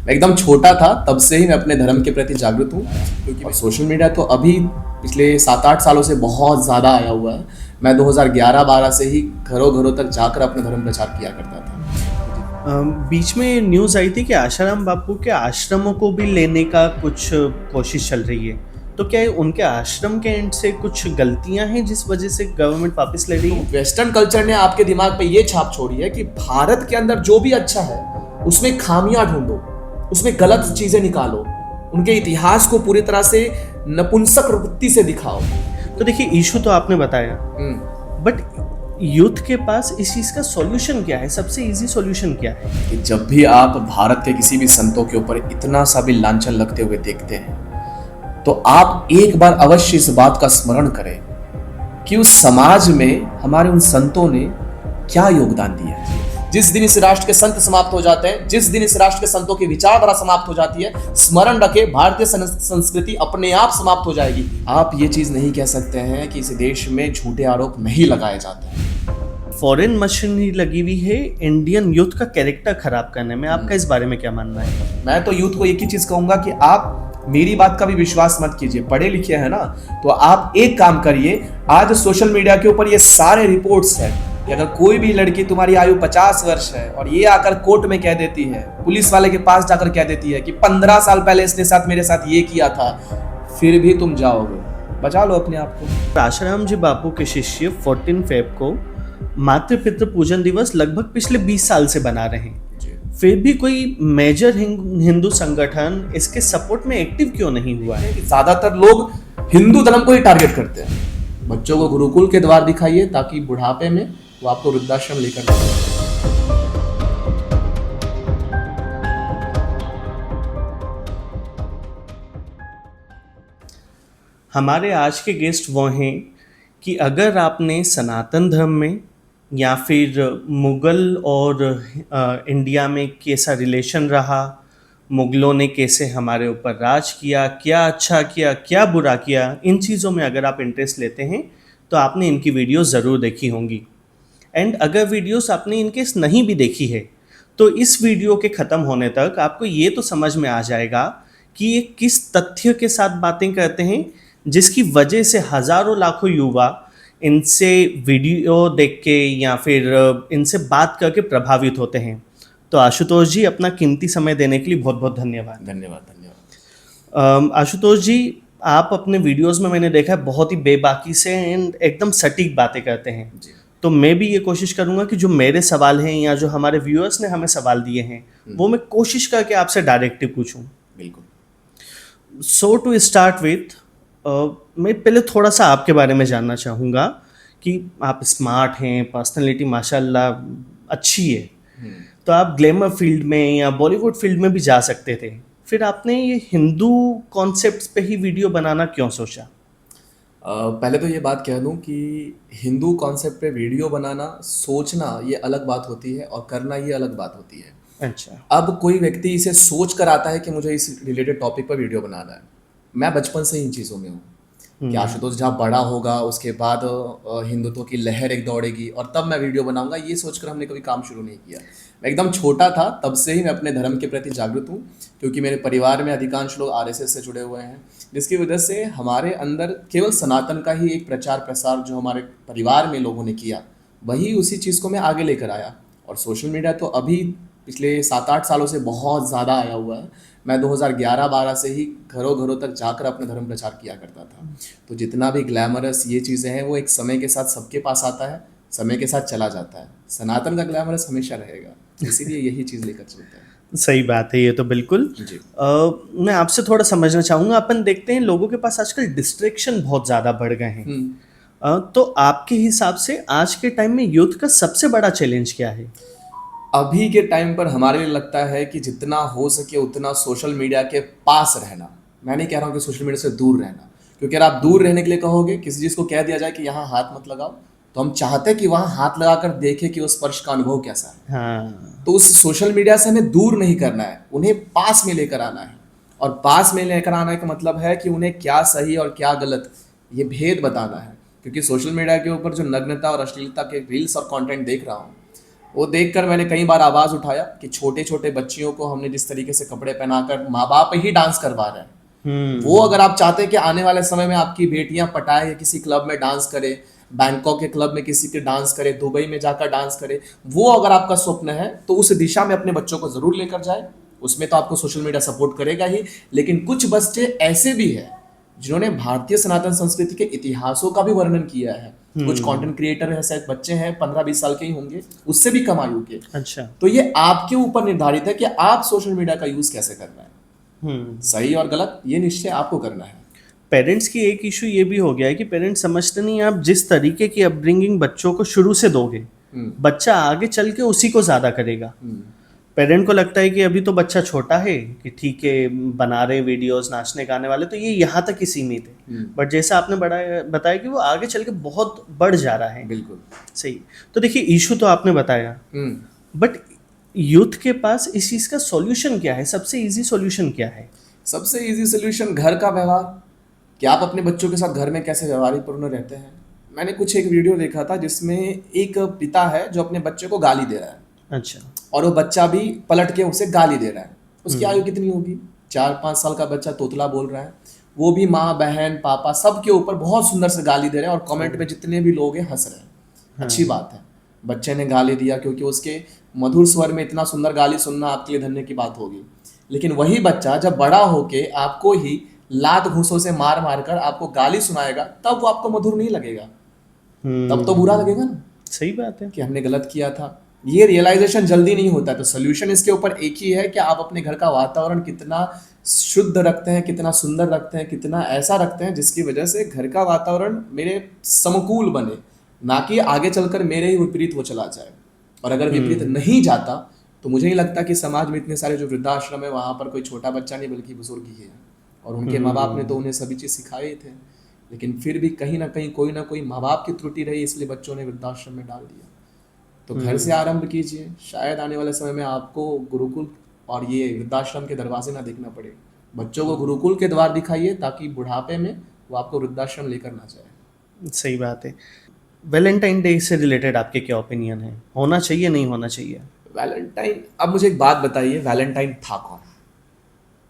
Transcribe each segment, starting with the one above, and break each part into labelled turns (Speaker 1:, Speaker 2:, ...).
Speaker 1: मैं एकदम छोटा था तब से ही मैं अपने धर्म के प्रति जागरूक हूँ, क्योंकि सोशल मीडिया तो अभी पिछले 7-8 सालों से बहुत ज़्यादा आया हुआ है। मैं 2011-12 से ही घरों घरों तक जाकर अपना धर्म प्रचार किया करता था।
Speaker 2: बीच में न्यूज़ आई थी कि आशाराम बापू के आश्रमों को भी लेने का कुछ कोशिश चल रही है, तो क्या उनके आश्रम के एंड से कुछ गलतियां हैं जिस वजह से गवर्नमेंट वापस ले रही है?
Speaker 1: वेस्टर्न कल्चर ने आपके दिमाग पे ये छाप छोड़ी है कि भारत के अंदर जो भी अच्छा है उसमें खामियां ढूंढो, उसमें गलत चीजें निकालो, उनके इतिहास को पूरी तरह से नपुंसक वृत्ति से दिखाओ।
Speaker 2: तो देखिए, इशू तो आपने बताया, बट यूथ के पास इस चीज का सॉल्यूशन क्या है? सबसे इजी सॉल्यूशन क्या है?
Speaker 1: कि जब भी आप भारत के किसी भी संतों के ऊपर इतना सा भी लांछन लगते हुए देखते हैं तो आप एक बार अवश्य इस बात का स्मरण करें कि उस समाज में हमारे उन संतों ने क्या योगदान दिया है। जिस दिन इस राष्ट्र के संत समाप्त हो जाते हैं, जिस दिन इस राष्ट्र के संतों की विचारधारा समाप्त हो जाती है, स्मरण रखें, भारतीय संस्कृति अपने आप समाप्त हो जाएगी। आप ये चीज नहीं कह सकते हैं कि इस देश में झूठे आरोप नहीं लगाए जाते हैं।
Speaker 2: फॉरेन मशीनरी लगी हुई है इंडियन यूथ का कैरेक्टर खराब करने में, आपका इस बारे में क्या मानना है?
Speaker 1: मैं तो यूथ को एक ही चीज कहूंगा कि आप मेरी बात का भी विश्वास मत कीजिए, पढ़े लिखे हैं ना, तो आप एक काम करिए। आज सोशल मीडिया के ऊपर ये सारे रिपोर्ट्स हैं कि अगर कोई भी लड़की, तुम्हारी आयु 50 वर्ष है और ये आकर कोर्ट में कह देती है, पुलिस वाले के पास जाकर कह देती है कि 15 साल पहले इसने साथ मेरे साथ ये किया था, फिर भी तुम जाओगे, बचा लो अपने आप को।
Speaker 2: आशाराम जी बापू के शिष्य 14 फेब को मातृ पितृ पूजन दिवस लगभग पिछले 20 साल से बना रहे हैं, फिर भी कोई मेजर हिंदू संगठन इसके सपोर्ट में एक्टिव क्यों नहीं हुआ है?
Speaker 1: ज्यादातर लोग हिंदू धर्म को ही टारगेट करते हैं। बच्चों को गुरुकुल के द्वार दिखाइए ताकि बुढ़ापे में वो आपको वृद्धाश्रम लेकर जाए।
Speaker 2: हमारे आज के गेस्ट वो हैं कि अगर आपने सनातन धर्म में या फिर मुग़ल और इंडिया में कैसा रिलेशन रहा, मुग़लों ने कैसे हमारे ऊपर राज किया, क्या अच्छा किया क्या बुरा किया, इन चीज़ों में अगर आप इंटरेस्ट लेते हैं तो आपने इनकी वीडियोस ज़रूर देखी होंगी। एंड अगर वीडियोस आपने इनके नहीं भी देखी है तो इस वीडियो के ख़त्म होने तक आपको ये तो समझ में आ जाएगा कि ये किस तथ्य के साथ बातें करते हैं जिसकी वजह से हज़ारों लाखों युवा इनसे वीडियो देख के या फिर इनसे बात करके प्रभावित होते हैं। तो आशुतोष जी, अपना कीमती समय देने के लिए बहुत बहुत धन्यवाद।
Speaker 1: धन्यवाद।
Speaker 2: आशुतोष जी, आप अपने वीडियोस में मैंने देखा है बहुत ही बेबाकी से एंड एकदम सटीक बातें करते हैं जी। तो मैं भी ये कोशिश करूँगा कि जो मेरे सवाल हैं या जो हमारे व्यूअर्स ने हमें सवाल दिए हैं वो मैं कोशिश करके आपसे डायरेक्टली पूछूँ।
Speaker 1: बिल्कुल।
Speaker 2: सो टू स्टार्ट विथ, मैं पहले थोड़ा सा आपके बारे में जानना चाहूँगा कि आप स्मार्ट हैं, पर्सनालिटी माशाल्लाह अच्छी है, तो आप ग्लैमर फील्ड में या बॉलीवुड फील्ड में भी जा सकते थे, फिर आपने ये हिंदू कॉन्सेप्ट्स पे ही वीडियो बनाना क्यों सोचा?
Speaker 1: पहले तो ये बात कह दूं कि हिंदू कॉन्सेप्ट पे वीडियो बनाना, सोचना ये अलग बात होती है और करना ये अलग बात होती है।
Speaker 2: अच्छा।
Speaker 1: अब कोई व्यक्ति इसे सोच कर आता है कि मुझे इस रिलेटेड टॉपिक पर वीडियो बनाना है। मैं बचपन से इन चीज़ों में हूँ कि आशुतोष जहाँ बड़ा होगा उसके बाद हिंदुत्व की लहर एक दौड़ेगी और तब मैं वीडियो बनाऊंगा, ये सोचकर हमने कभी काम शुरू नहीं किया। मैं एकदम छोटा था तब से ही मैं अपने धर्म के प्रति जागरूक हूँ, क्योंकि मेरे परिवार में अधिकांश लोग आरएसएस से जुड़े हुए हैं, जिसकी वजह से हमारे अंदर केवल सनातन का ही एक प्रचार प्रसार जो हमारे परिवार में लोगों ने किया, वही उसी चीज़ को मैं आगे लेकर आया। और सोशल मीडिया तो अभी पिछले 7-8 सालों से बहुत ज़्यादा आया हुआ है। मैं 2011-12 से ही घरों घरों तक जाकर अपना धर्म प्रचार किया करता था। तो जितना भी ग्लैमरस ये चीज़ें हैं वो एक समय के साथ सबके पास आता है, समय के साथ चला जाता है। सनातन का ग्लैमरस हमेशा रहेगा, इसीलिए यही चीज़ लेकर चलते हैं।
Speaker 2: सही बात है, ये तो बिल्कुल जी। मैं आपसे थोड़ा समझना चाहूँगा, अपन देखते हैं लोगों के पास आजकल डिस्ट्रैक्शन बहुत ज़्यादा बढ़ गए हैं, तो आपके हिसाब से आज के टाइम में यूथ का सबसे बड़ा चैलेंज क्या है?
Speaker 1: अभी के टाइम पर हमारे लिए लगता है कि जितना हो सके उतना सोशल मीडिया के पास रहना। मैं नहीं कह रहा हूँ कि सोशल मीडिया से दूर रहना, क्योंकि अगर आप दूर रहने के लिए कहोगे, किसी चीज़ को कह दिया जाए कि यहाँ हाथ मत लगाओ, तो हम चाहते हैं कि वहाँ हाथ लगाकर देखें कि उस स्पर्श का अनुभव कैसा है।
Speaker 2: हाँ।
Speaker 1: तो उस सोशल मीडिया से हमें दूर नहीं करना है, उन्हें पास में लेकर आना है। और पास में लेकर आने का मतलब है कि उन्हें क्या सही और क्या गलत ये भेद बताना है। क्योंकि सोशल मीडिया के ऊपर जो नग्नता और अश्लीलता के रील्स और कंटेंट देख रहा हूँ, वो देखकर मैंने कई बार आवाज उठाया कि छोटे छोटे बच्चियों को हमने जिस तरीके से कपड़े पहनाकर माँ बाप ही डांस करवा रहे हैं, वो अगर आप चाहते हैं कि आने वाले समय में आपकी बेटियां पटाए या किसी क्लब में डांस करे, बैंकॉक के क्लब में किसी के डांस करे, दुबई में जाकर डांस करे, वो अगर आपका स्वप्न है तो उस दिशा में अपने बच्चों को जरूर लेकर जाए। उसमें तो आपको सोशल मीडिया सपोर्ट करेगा ही, लेकिन कुछ बच्चे ऐसे भी हैं जिन्होंने भारतीय सनातन संस्कृति के इतिहासों का भी वर्णन किया है। कुछ कंटेंट क्रिएटर है, शायद बच्चे हैं 15-20 साल के ही होंगे, उससे भी कम आयु के।
Speaker 2: अच्छा।
Speaker 1: तो ये आपके ऊपर निर्धारित है कि आप सोशल मीडिया का यूज कैसे करना है। सही और गलत ये निश्चय आपको करना है।
Speaker 2: पेरेंट्स की एक इशू ये भी हो गया है कि पेरेंट्स समझते नहीं, आप जिस तरीके की अपब्रिंगिंग बच्चों को शुरू से दोगे, बच्चा आगे चल के उसी को ज्यादा करेगा। पेरेंट को लगता है कि अभी तो बच्चा छोटा है, कि ठीक है बना रहे वीडियोस नाचने गाने वाले, तो ये यहाँ तक ही सीमित है। बट जैसा आपने बताया कि वो आगे चल के बहुत बढ़ जा रहा है।
Speaker 1: बिल्कुल
Speaker 2: सही। तो देखिए इशू तो आपने बताया, बट यूथ के पास इस चीज का सॉल्यूशन क्या है? सबसे इजी सॉल्यूशन क्या है?
Speaker 1: सबसे इजी सॉल्यूशन घर का व्यवहार, कि आप अपने बच्चों के साथ घर में कैसे व्यवहारिकपूर्ण रहते हैं। मैंने कुछ एक वीडियो देखा था जिसमें एक पिता है जो अपने बच्चे को गाली दे रहा है।
Speaker 2: अच्छा।
Speaker 1: और वो बच्चा भी पलट के उसे गाली दे रहा है। उसकी आयु कितनी होगी? 4-5 साल का बच्चा तोतला बोल रहा है, वो भी माँ बहन पापा सबके ऊपर बहुत सुंदर से गाली दे रहे हैं, और कमेंट में जितने भी लोग हैं हंस रहे हैं। अच्छी बात है, बच्चे ने गाली दिया क्योंकि उसके मधुर स्वर में इतना सुंदर गाली सुनना आपके लिए धन्य की बात होगी। लेकिन वही बच्चा जब बड़ा होके आपको ही लात घूंसों से मार मार कर आपको गाली सुनाएगा, तब वो आपको मधुर नहीं लगेगा, तब तो बुरा लगेगा ना।
Speaker 2: सही बात है
Speaker 1: कि हमने गलत किया था। ये रियलाइजेशन जल्दी नहीं होता। तो सोल्यूशन इसके ऊपर एक ही है कि आप अपने घर का वातावरण कितना शुद्ध रखते हैं, कितना सुंदर रखते हैं, कितना ऐसा रखते हैं जिसकी वजह से घर का वातावरण मेरे समकूल बने, ना कि आगे चलकर मेरे ही विपरीत वो चला जाए। और अगर विपरीत नहीं जाता तो मुझे नहीं लगता कि समाज में इतने सारे जो वृद्धाश्रम है वहाँ पर कोई छोटा बच्चा नहीं बल्कि बुजुर्ग ही है, और उनके माँ बाप ने तो उन्हें सभी चीज़ सिखाए ही थे, लेकिन फिर भी कहीं ना कहीं कोई ना कोई माँ बाप की त्रुटि रही, इसलिए बच्चों ने वृद्धाश्रम में डाल दिया। तो घर से आरंभ कीजिए, शायद आने वाले समय में आपको गुरुकुल और ये वृद्धाश्रम के दरवाजे ना देखना पड़े। बच्चों को गुरुकुल के द्वार दिखाइए ताकि बुढ़ापे में वो आपको वृद्धाश्रम लेकर ना जाए।
Speaker 2: सही बात है। वैलेंटाइन डे से रिलेटेड आपके क्या ओपिनियन है? होना चाहिए नहीं होना चाहिए?
Speaker 1: वैलेंटाइन, अब मुझे एक बात बताइए, वैलेंटाइन था कौन?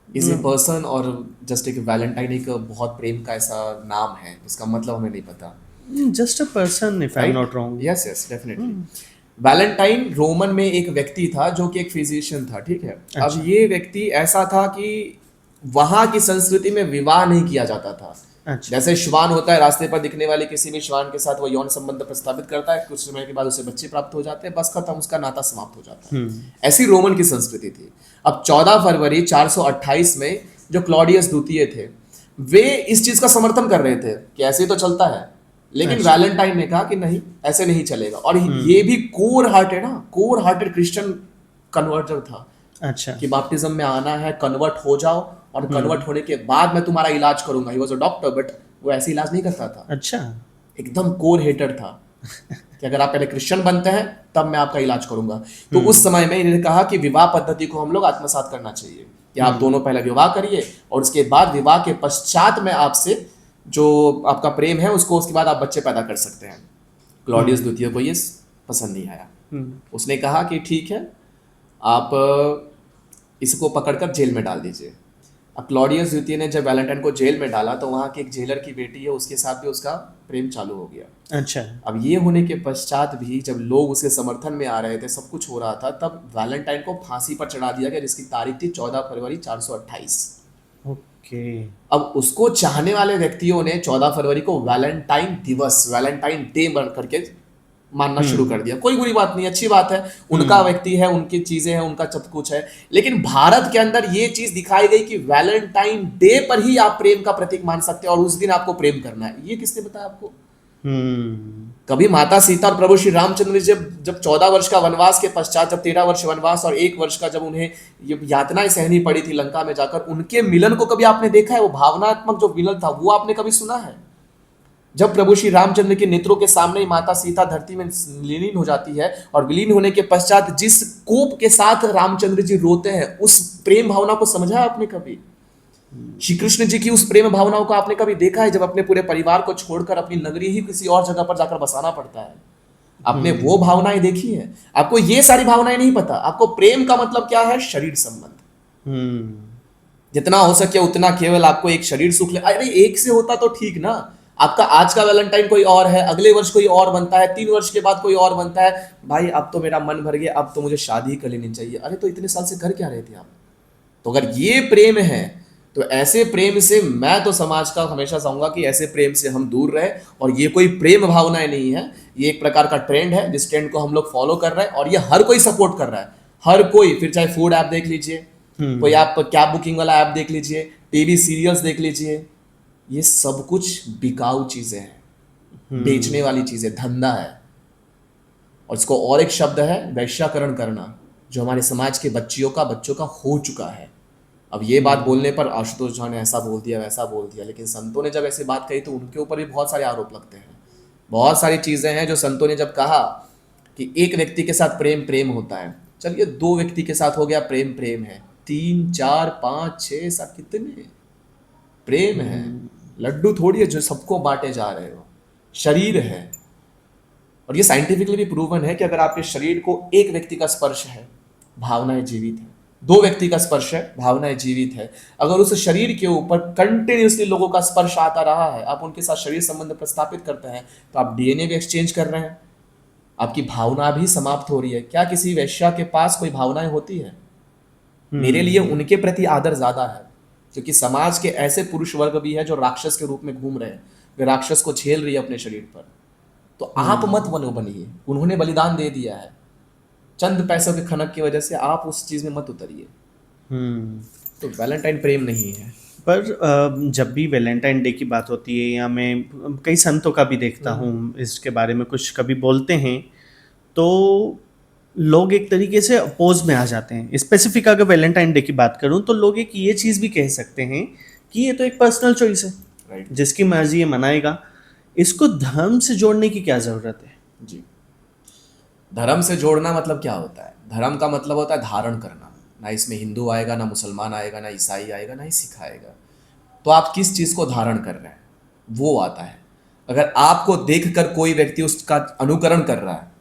Speaker 1: इज ए पर्सन और जस्ट एक वैलेंटाइन एक बहुत प्रेम का ऐसा नाम है जिसका मतलब हमें नहीं पता।
Speaker 2: Just a person if I am not wrong.
Speaker 1: Yes yes definitely. Valentine Roman में एक व्यक्ति था जो कि एक फिजिशियन था, ठीक है। अब ये व्यक्ति ऐसा था कि वहां की संस्कृति में विवाह नहीं किया जाता था।
Speaker 2: अच्छा।
Speaker 1: जैसे श्वान होता है, रास्ते पर दिखने वाले किसी भी श्वान के साथ वो यौन संबंध प्रस्तावित करता है, कुछ समय के बाद उसे बच्चे प्राप्त हो जाते हैं, बस खत्म, उसका नाता समाप्त हो जाता है। ऐसी रोमन की संस्कृति थी। अब 14 फरवरी 428 में जो क्लॉडियस द्वितीय थे, वे इस चीज का समर्थन कर रहे थे कि ऐसे ही तो चलता है, लेकिन वैलेंटाइन ने कहा कि नहीं, ऐसे नहीं चलेगा। और ये भी कोर हार्टेड क्रिश्चियन कन्वर्टर था।
Speaker 2: अच्छा।
Speaker 1: कि बैप्टिज्म में आना है, कन्वर्ट हो जाओ, और कन्वर्ट होने के बाद मैं तुम्हारा इलाज करूंगा। He was a doctor, but वो ऐसे इलाज नहीं करता था।
Speaker 2: अच्छा।
Speaker 1: एकदम कोर हेटर था कि अगर आप पहले क्रिश्चियन बनते हैं तब मैं आपका इलाज करूंगा। तो उस समय में इन्होंने कहा कि विवाह पद्धति को हम लोग आत्मसात करना चाहिए, कि आप दोनों पहले विवाह करिए और उसके बाद विवाह के पश्चात में आपसे जो आपका प्रेम है उसको, उसके बाद आप बच्चे पैदा कर सकते हैं। क्लॉडियस द्वितीय को ये पसंद नहीं आया। उसने कहा कि ठीक है, आप इसको पकड़कर जेल में डाल दीजिए। अब क्लॉडियस द्वितीय ने जब वैलेंटाइन को जेल में डाला तो वहाँ की एक जेलर की बेटी है, उसके साथ भी उसका प्रेम चालू हो गया।
Speaker 2: अच्छा।
Speaker 1: अब ये होने के पश्चात भी जब लोग उसके समर्थन में आ रहे थे, सब कुछ हो रहा था, तब वैलेंटाइन को फांसी पर चढ़ा दिया गया, जिसकी तारीख थी 14 फरवरी 428।
Speaker 2: ओके।
Speaker 1: अब उसको चाहने वाले व्यक्तियों ने 14 फरवरी को वैलेंटाइन दिवस, वैलेंटाइन डे बन करके मानना शुरू कर दिया। कोई बुरी बात नहीं, अच्छी बात है, उनका व्यक्ति है, उनकी चीजें हैं, उनका सब कुछ है। लेकिन भारत के अंदर ये चीज दिखाई गई कि वैलेंटाइन डे पर ही आप प्रेम का प्रतीक मान सकते हैं और उस दिन आपको प्रेम करना है। ये किसने बताया आपको? कभी माता सीता और प्रभु श्री रामचंद्र जब 14 वर्ष का वनवास के पश्चात, जब 13 वर्ष वनवास और 1 वर्ष का जब उन्हें ये यातनाएं सहनी पड़ी थी लंका में जाकर, उनके मिलन को कभी आपने देखा है? वो भावनात्मक जो मिलन था वो आपने कभी सुना है? जब प्रभु श्री रामचंद्र के नेत्रों के सामने ही माता सीता धरती में विलीन हो जाती है, और विलीन होने के पश्चात जिस कोप के साथ रामचंद्र जी रोते हैं, उस प्रेम भावना को समझा है आपने कभी? श्री कृष्ण जी की उस प्रेम भावनाओं को आपने कभी देखा है, जब अपने पूरे परिवार को छोड़कर अपनी नगरी ही किसी और जगह पर जाकर बसाना पड़ता है? आपने वो भावनाएं देखी है? आपको ये सारी भावनाएं नहीं पता। आपको प्रेम का मतलब क्या है? शरीर संबंध। जितना हो सके उतना केवल आपको एक शरीर सुख ले। अरे एक से होता तो ठीक ना। आपका आज का वैलेंटाइन कोई और है, अगले वर्ष कोई और बनता है, 3 वर्ष के बाद कोई और बनता है। भाई अब तो मेरा मन भर गया, अब तो मुझे शादी कर लेनी चाहिए। अरे तो इतने साल से कर क्या रहे थे आप? तो अगर ये प्रेम है तो ऐसे प्रेम से मैं तो समाज का हमेशा चाहूंगा कि ऐसे प्रेम से हम दूर रहे। और ये कोई प्रेम भावनाएं नहीं है, ये एक प्रकार का ट्रेंड है जिस ट्रेंड को हम लोग फॉलो कर रहे हैं और ये हर कोई सपोर्ट कर रहा है। हर कोई, फिर चाहे फूड ऐप देख लीजिए, कोई आप कैब बुकिंग वाला ऐप देख लीजिए, टीवी सीरियल्स देख लीजिए, ये सब कुछ बिकाऊ चीजें हैं, बेचने वाली चीजें, धंधा है। और इसको और एक शब्द है वैश्याकरण करना, जो हमारे समाज के बच्चों का हो चुका है। अब ये बात बोलने पर आशुतोष झा ने ऐसा बोल दिया वैसा बोल दिया, लेकिन संतों ने जब ऐसी बात कही तो उनके ऊपर भी बहुत सारे आरोप लगते हैं। बहुत सारी चीजें हैं जो संतों ने जब कहा कि एक व्यक्ति के साथ प्रेम प्रेम होता है, चलिए 2 व्यक्ति के साथ हो गया प्रेम प्रेम है, 3 4 5 6 7 कितने प्रेम है? लड्डू थोड़ी है जो सबको बांटे जा रहे हो, शरीर है। और ये साइंटिफिकली भी प्रूवन है कि अगर आपके शरीर को एक व्यक्ति का स्पर्श है, भावनाएं जीवित है। 2 व्यक्ति का स्पर्श है, भावनाएं जीवित है। अगर उस शरीर के ऊपर कंटिन्यूसली लोगों का स्पर्श आता रहा है, आप उनके साथ शरीर संबंध प्रस्थापित करते हैं, तो आप डीएनए भी एक्सचेंज कर रहे हैं, आपकी भावना भी समाप्त हो रही है। क्या किसी वैश्या के पास कोई भावनाएं होती है? मेरे लिए उनके प्रति आदर ज्यादा है, क्योंकि समाज के ऐसे पुरुष वर्ग भी है जो राक्षस के रूप में घूम रहे हैं, वे राक्षस को झेल रही है अपने शरीर पर। तो आप मत बनिए, उन्होंने बलिदान दे दिया है, चंद पैसों के खनक की वजह से आप उस चीज में मत उतरिए। तो वैलेंटाइन प्रेम नहीं है।
Speaker 2: पर जब भी वैलेंटाइन डे की बात होती है, या मैं कई संतों का भी देखता हूँ इसके बारे में कुछ कभी बोलते हैं, तो लोग एक तरीके से अपोज में आ जाते हैं। स्पेसिफिक अगर वैलेंटाइन डे की बात करूँ तो लोग एक ये चीज़ भी कह सकते हैं कि ये तो एक पर्सनल चॉइस है,
Speaker 1: राइट,
Speaker 2: जिसकी मर्जी ये मनाएगा। इसको धर्म से जोड़ने की क्या ज़रूरत है?
Speaker 1: जी, धर्म से जोड़ना मतलब क्या होता है? धर्म का मतलब होता है धारण करना। ना इसमें हिंदू आएगा, ना मुसलमान आएगा, ना ईसाई आएगा, ना ही सिख आएगा। तो आप किस चीज़ को धारण कर रहे हैं वो आता है। अगर आपको देखकर कोई व्यक्ति उसका अनुकरण कर रहा है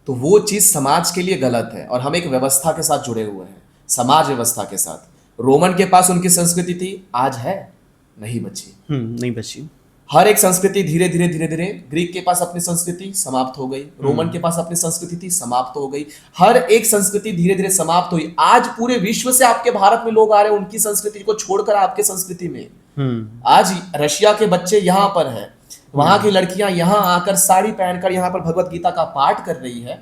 Speaker 1: तो वो चीज़ समाज के लिए गलत है। और हम एक व्यवस्था के साथ जुड़े हुए हैं, समाज व्यवस्था के साथ। रोमन के पास उनकी संस्कृति थी, आज है? नहीं बची।
Speaker 2: नहीं बची।
Speaker 1: हर एक संस्कृति धीरे धीरे धीरे धीरे, ग्रीक के पास अपनी संस्कृति समाप्त हो गई, रोमन के पास अपनी संस्कृति थी, समाप्त हो गई। हर एक संस्कृति धीरे धीरे समाप्त हुई। आज पूरे विश्व से आपके भारत में लोग आ रहे हैं उनकी संस्कृति को छोड़कर आपके संस्कृति में। आज रशिया के बच्चे यहाँ पर है, वहां की लड़कियां यहाँ आकर साड़ी पहनकर यहाँ पर भगवत गीता का पाठ कर रही है।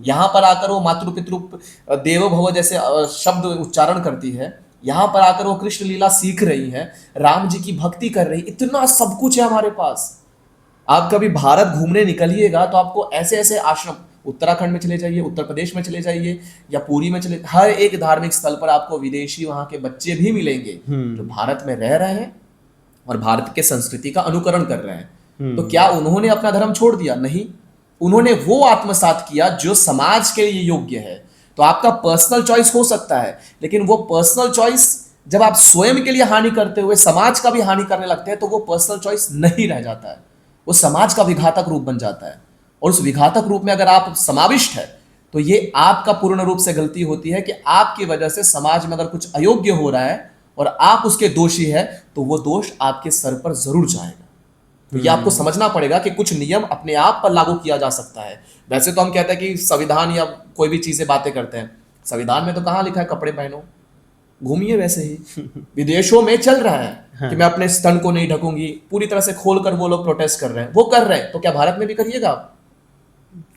Speaker 1: यहाँ पर आकर वो मातृ पितृ देवो भव जैसे शब्द उच्चारण करती है। यहाँ पर आकर वो कृष्ण लीला सीख रही है, राम जी की भक्ति कर रही। इतना सब कुछ है हमारे पास। आप कभी भारत घूमने निकलिएगा तो आपको ऐसे ऐसे आश्रम, उत्तराखंड में चले जाइए, उत्तर प्रदेश में चले जाइए, या पुरी में चले, हर एक धार्मिक स्थल पर आपको विदेशी वहां के बच्चे भी मिलेंगे जो भारत में रह रहे हैं और भारत के संस्कृति का अनुकरण कर रहे हैं। तो क्या उन्होंने अपना धर्म छोड़ दिया? नहीं, उन्होंने वो आत्मसात किया जो समाज के लिए योग्य है। तो आपका पर्सनल चॉइस हो सकता है, लेकिन वो पर्सनल चॉइस जब आप स्वयं के लिए हानि करते हुए समाज का भी हानि करने लगते हैं तो वो पर्सनल चॉइस नहीं रह जाता है, वो समाज का विघातक रूप बन जाता है। और उस विघातक रूप में अगर आप समाविष्ट है तो ये आपका पूर्ण रूप से गलती होती है कि आपकी वजह से समाज में अगर कुछ अयोग्य हो रहा है और आप उसके दोषी है तो वो दोष आपके सर पर जरूर जाएगा। तो ये आपको समझना पड़ेगा कि कुछ नियम अपने आप पर लागू किया जा सकता है। वैसे तो हम कहते हैं कि संविधान या कोई भी चीजें बातें करते हैं, संविधान में तो कहाँ लिखा है कपड़े पहनो, घूमिए वैसे ही। विदेशों में चल रहा है हाँ। कि मैं अपने स्तन को नहीं ढकूंगी, पूरी तरह से खोलकर वो लोग प्रोटेस्ट कर रहे हैं, वो कर रहे हैं। तो क्या भारत में भी करिएगा आप?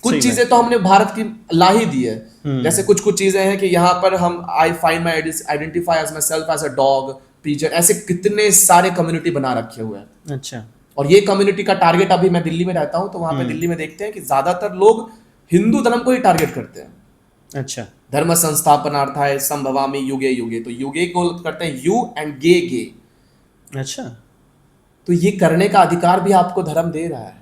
Speaker 1: कुछ चीजें तो हमने भारत की ला ही दी है। जैसे कुछ चीजें हैं कि यहाँ पर हम I find my identify as myself as a dog, pigeon, ऐसे कितने सारे कम्युनिटी बना रखे हुए हैं।
Speaker 2: अच्छा।
Speaker 1: और ये कम्युनिटी का टारगेट, अभी मैं दिल्ली में रहता हूं तो वहां पे दिल्ली में देखते हैं कि ज्यादातर लोग हिंदू धर्म को ही टारगेट करते हैं।
Speaker 2: अच्छा।
Speaker 1: धर्म संस्थापनार्थाय संभवामि युगे युगे, तो युगे को करते हैं यू एंड गे गे।
Speaker 2: अच्छा।
Speaker 1: तो ये करने का अधिकार भी आपको धर्म दे रहा है,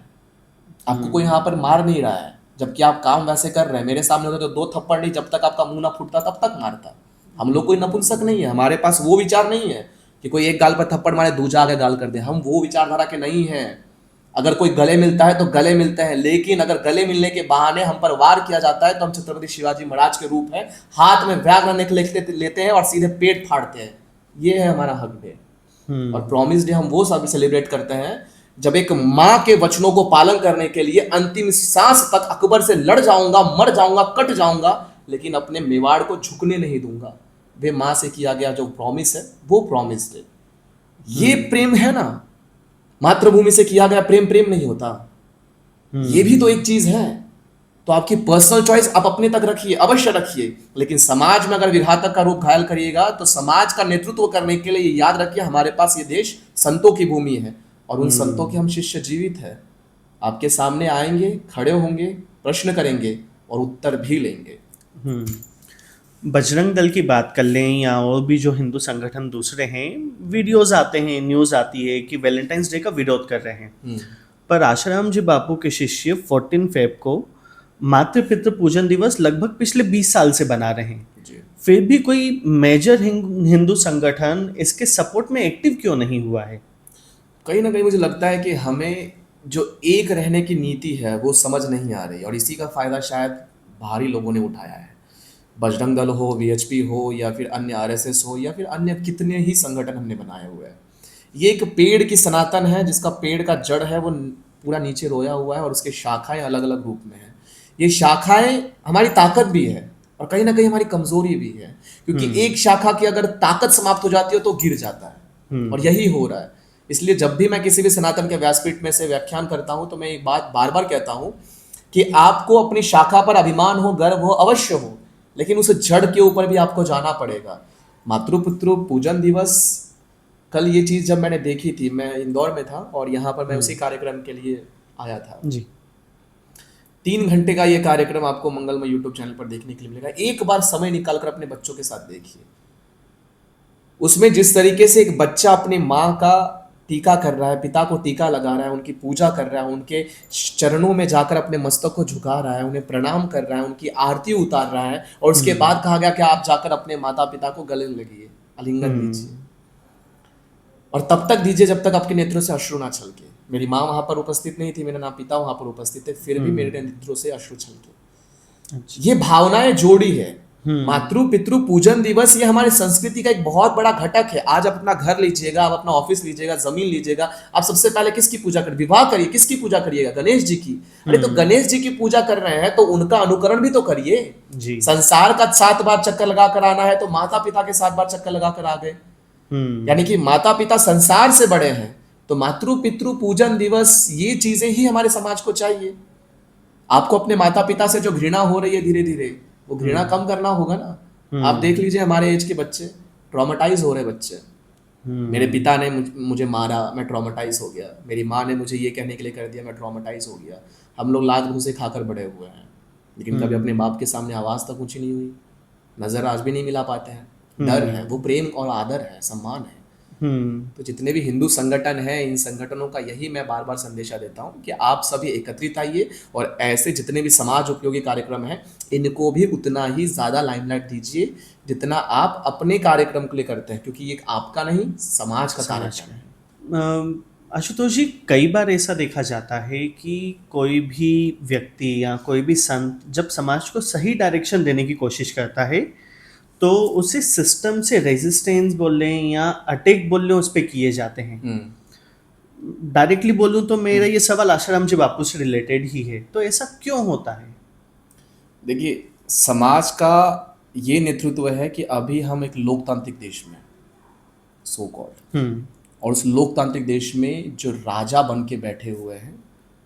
Speaker 1: आपको कोई यहाँ पर मार नहीं रहा है, जबकि आप काम वैसे कर रहे हैं। मेरे सामने होते तो 2 थप्पड़ नहीं, जब तक आपका मुंह ना फूटता तब तक मारता। हम लोग कोई नपुंसक नहीं है, हमारे पास वो विचार नहीं है कि कोई एक गाल पर थप्पड़ मारे दूजा आगे गाल कर दे। हम वो विचारधारा के नहीं हैं। अगर कोई गले मिलता है तो गले मिलते हैं, लेकिन अगर गले मिलने के बहाने हम पर वार किया जाता है तो हम छत्रपति शिवाजी महाराज के रूप है, हाथ में व्याघ्र लेते हैं और सीधे पेट फाड़ते हैं। ये है हमारा हक डे। और प्रॉमिस डे हम वो सब सेलिब्रेट करते हैं जब एक माँ के वचनों को पालन करने के लिए अंतिम सांस तक अकबर से लड़ जाऊंगा, मर जाऊंगा, कट जाऊंगा, लेकिन अपने मेवाड़ को झुकने नहीं दूंगा। वे माँ से किया गया जो प्रॉमिस है वो प्रॉमिस डे। ये प्रेम है ना, मातृभूमि से किया गया प्रेम प्रेम नहीं होता। ये भी तो एक चीज है। तो आपकी पर्सनल चॉइस आप अपने तक रखिए, अवश्य रखिए, लेकिन समाज में अगर विघातक का रूप घायल करिएगा तो समाज का नेतृत्व करने के लिए ये याद रखिए, हमारे पास ये देश संतों की भूमि है और उन संतों के हम शिष्य जीवित है। आपके सामने आएंगे, खड़े होंगे, प्रश्न करेंगे और उत्तर भी लेंगे।
Speaker 2: बजरंग दल की बात कर लें या और भी जो हिंदू संगठन दूसरे हैं, वीडियोस आते हैं, न्यूज़ आती है कि वैलेंटाइंस डे का विरोध कर रहे हैं, पर आशाराम जी बापू के शिष्य 14 फेब को मातृ पितृ पूजन दिवस लगभग पिछले 20 साल से बना रहे हैं। फिर भी कोई मेजर हिंदू संगठन इसके सपोर्ट में एक्टिव क्यों नहीं हुआ है?
Speaker 1: कहीं ना कहीं मुझे लगता है कि हमें जो एक रहने की नीति है वो समझ नहीं आ रही, और इसी का फायदा शायद बाहरी लोगों ने उठाया है। बजरंग दल हो, वीएचपी हो, या फिर अन्य आरएसएस हो, या फिर अन्य कितने ही संगठन हमने बनाए हुए हैं। ये एक पेड़ की सनातन है जिसका पेड़ का जड़ है वो पूरा नीचे रोया हुआ है और उसके शाखाएं अलग अलग रूप में है। ये शाखाएं हमारी ताकत भी है और कहीं ना कहीं हमारी कमजोरी भी है, क्योंकि एक शाखा की अगर ताकत समाप्त हो जाती है तो गिर जाता है, और यही हो रहा है। इसलिए जब भी मैं किसी भी सनातन के व्यासपीठ में से व्याख्यान करता हूं तो मैं एक बात बार बार कहता हूं कि आपको अपनी शाखा पर अभिमान हो, गर्व हो, अवश्य हो, लेकिन उस जड़ के ऊपर भी आपको जाना पड़ेगा। मातृपितृ पूजन दिवस, कल ये चीज जब मैंने देखी थी, मैं इंदौर में था और यहाँ पर मैं उसी कार्यक्रम के लिए आया था
Speaker 2: जी।
Speaker 1: 3 घंटे का ये कार्यक्रम आपको मंगलमय यूट्यूब चैनल पर देखने के लिए मिलेगा। एक बार समय निकालकर अपने बच्चों के साथ देखिए। उसमें जिस तरीके से एक बच्चा अपनी माँ का टीका कर रहा है, पिता को टीका लगा रहा है, उनकी पूजा कर रहा है, उनके चरणों में जाकर अपने मस्तक को झुका रहा है, उन्हें प्रणाम कर रहा है, उनकी आरती उतार रहा है, और उसके बाद कहा गया कि आप जाकर अपने माता पिता को गले लगिए, आलिंगन दीजिए, और तब तक दीजिए जब तक आपके नेत्रों से अश्रु ना छलके। मेरी माँ वहां पर उपस्थित नहीं थी, मेरे ना पिता वहां पर उपस्थित थे, फिर भी मेरे नेत्रों से अश्रु छलके। ये भावनाएं जोड़ी है। मातृ पितृ पूजन दिवस ये हमारी संस्कृति का एक बहुत बड़ा घटक है। आज आप अपना घर लीजिएगा, आप अपना ऑफिस लीजिएगा, जमीन लीजिएगा, आप सबसे पहले किसकी पूजा करिए? विवाह करिए, किसकी पूजा करिएगा? गणेश जी की। अरे तो गणेश जी की पूजा कर रहे हैं तो उनका अनुकरण भी तो करिए। संसार का 7 बार चक्कर लगा कर आना है तो माता पिता के 7 बार चक्कर लगा कर आ गए। यानी कि माता पिता संसार से बड़े हैं, तो मातृ पितृ पूजन दिवस ये चीजें ही हमारे समाज को चाहिए। आपको अपने माता पिता से जो घृणा हो रही है धीरे धीरे, वो घृणा कम करना होगा ना। आप देख लीजिए हमारे एज के बच्चे ट्रॉमेटाइज हो रहे बच्चे। मेरे पिता ने मुझे मारा, मैं ट्रॉमेटाइज हो गया। मेरी माँ ने मुझे ये कहने के लिए कर दिया, मैं ट्रॉमेटाइज हो गया। हम लोग लात घूंसे खाकर बड़े हुए हैं, लेकिन कभी अपने बाप के सामने आवाज तक ऊंची नहीं हुई, नजर आज भी नहीं मिला पाते हैं। डर है, वो प्रेम और आदर है, सम्मान है। तो जितने भी हिंदू संगठन हैं, इन संगठनों का यही मैं बार बार संदेशा देता हूं कि आप सभी एकत्रित आइए और ऐसे जितने भी समाज उपयोगी कार्यक्रम हैं इनको भी उतना ही ज़्यादा लाइमलाइट दीजिए जितना आप अपने कार्यक्रम के लिए करते हैं, क्योंकि ये आपका नहीं समाज का कार्यक्रम है।
Speaker 2: आशुतोष जी, कई बार ऐसा देखा जाता है कि कोई भी व्यक्ति या कोई भी संत जब समाज को सही डायरेक्शन देने की कोशिश करता है तो उसे सिस्टम से रेजिस्टेंस बोल लें या अटैक बोल लें उस पर किए जाते हैं। डायरेक्टली बोलूं तो मेरा ये सवाल आशाराम जी बापू से रिलेटेड ही है, तो ऐसा क्यों होता है?
Speaker 1: देखिए, समाज का ये नेतृत्व है कि अभी हम एक लोकतांत्रिक देश में सो कॉल्ड, और उस लोकतांत्रिक देश में जो राजा बन के बैठे हुए हैं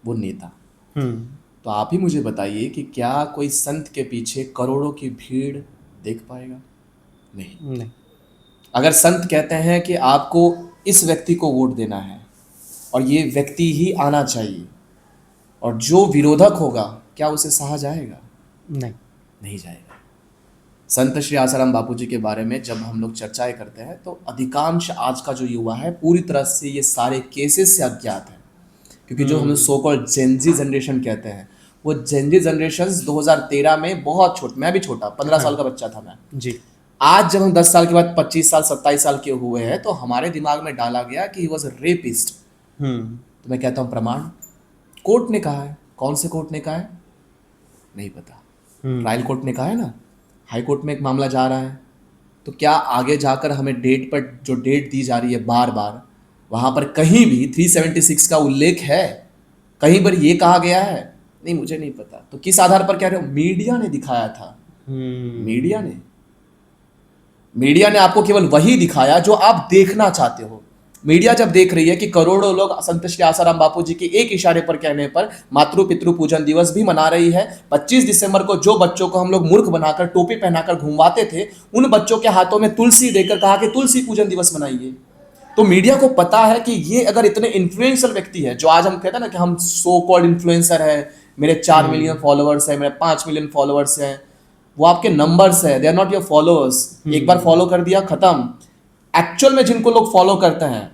Speaker 1: वो नेता। तो आप ही मुझे बताइए कि क्या कोई संत के पीछे करोड़ों की भीड़ देख पाएगा? नहीं। अगर संत कहते हैं कि आपको इस व्यक्ति को वोट देना है और ये व्यक्ति ही आना चाहिए, और जो विरोधक होगा क्या उसे सहा जाएगा? नहीं जाएगा। संत श्री आसाराम बापू जी के बारे में जब हम लोग चर्चाएं करते हैं तो अधिकांश आज का जो युवा है पूरी तरह से ये सारे केसेस से अज्ञात है, क्योंकि जो हम सो कॉल्ड जेनजी जनरेशन कहते हैं, वो जेनजी जनरेशन 2013 में बहुत छोटा, मैं भी छोटा 15 साल का बच्चा था मैं
Speaker 2: जी।
Speaker 1: आज जब हम 10 साल के बाद 25 साल 27 साल के हुए हैं तो हमारे दिमाग में डाला गया कि ही वॉज अ रेपिस्ट। तो मैं कहता हूँ प्रमाण कोर्ट ने कहा है। कौन से कोर्ट ने कहा है नहीं पता, ट्रायल कोर्ट ने कहा है ना, हाई कोर्ट में एक मामला जा रहा है। तो क्या आगे जाकर हमें डेट पर जो डेट दी जा रही है बार बार, वहां पर कहीं भी 376 का उल्लेख है? कहीं पर ये कहा गया है? नहीं, मुझे नहीं पता। तो किस आधार पर कह रहे हो? मीडिया ने दिखाया था। मीडिया ने आपको केवल वही दिखाया जो आप देखना चाहते हो। मीडिया जब देख रही है कि करोड़ों लोग संत श्री आसाराम बापू जी के एक इशारे पर कहने पर मातृ पितृ पूजन दिवस भी मना रही है। 25 दिसंबर को जो बच्चों को हम लोग मूर्ख बनाकर टोपी पहनाकर घुमवाते थे, उन बच्चों के हाथों में तुलसी देकर कहा कि तुलसी पूजन दिवस मनाइए। तो मीडिया को पता है कि ये अगर इतने इन्फ्लुएंशियल व्यक्ति है, जो आज हम कहते हैं ना कि हम सो कॉल्ड इन्फ्लुएंसर है, मेरे 4 मिलियन फॉलोअर्स है, मेरे 5 मिलियन फॉलोअर्स हैं, वो आपके नंबर्स है, they are not your followers. एक बार फॉलो कर दिया, खत्म। एक्चुअल में जिनको लोग फॉलो करते हैं,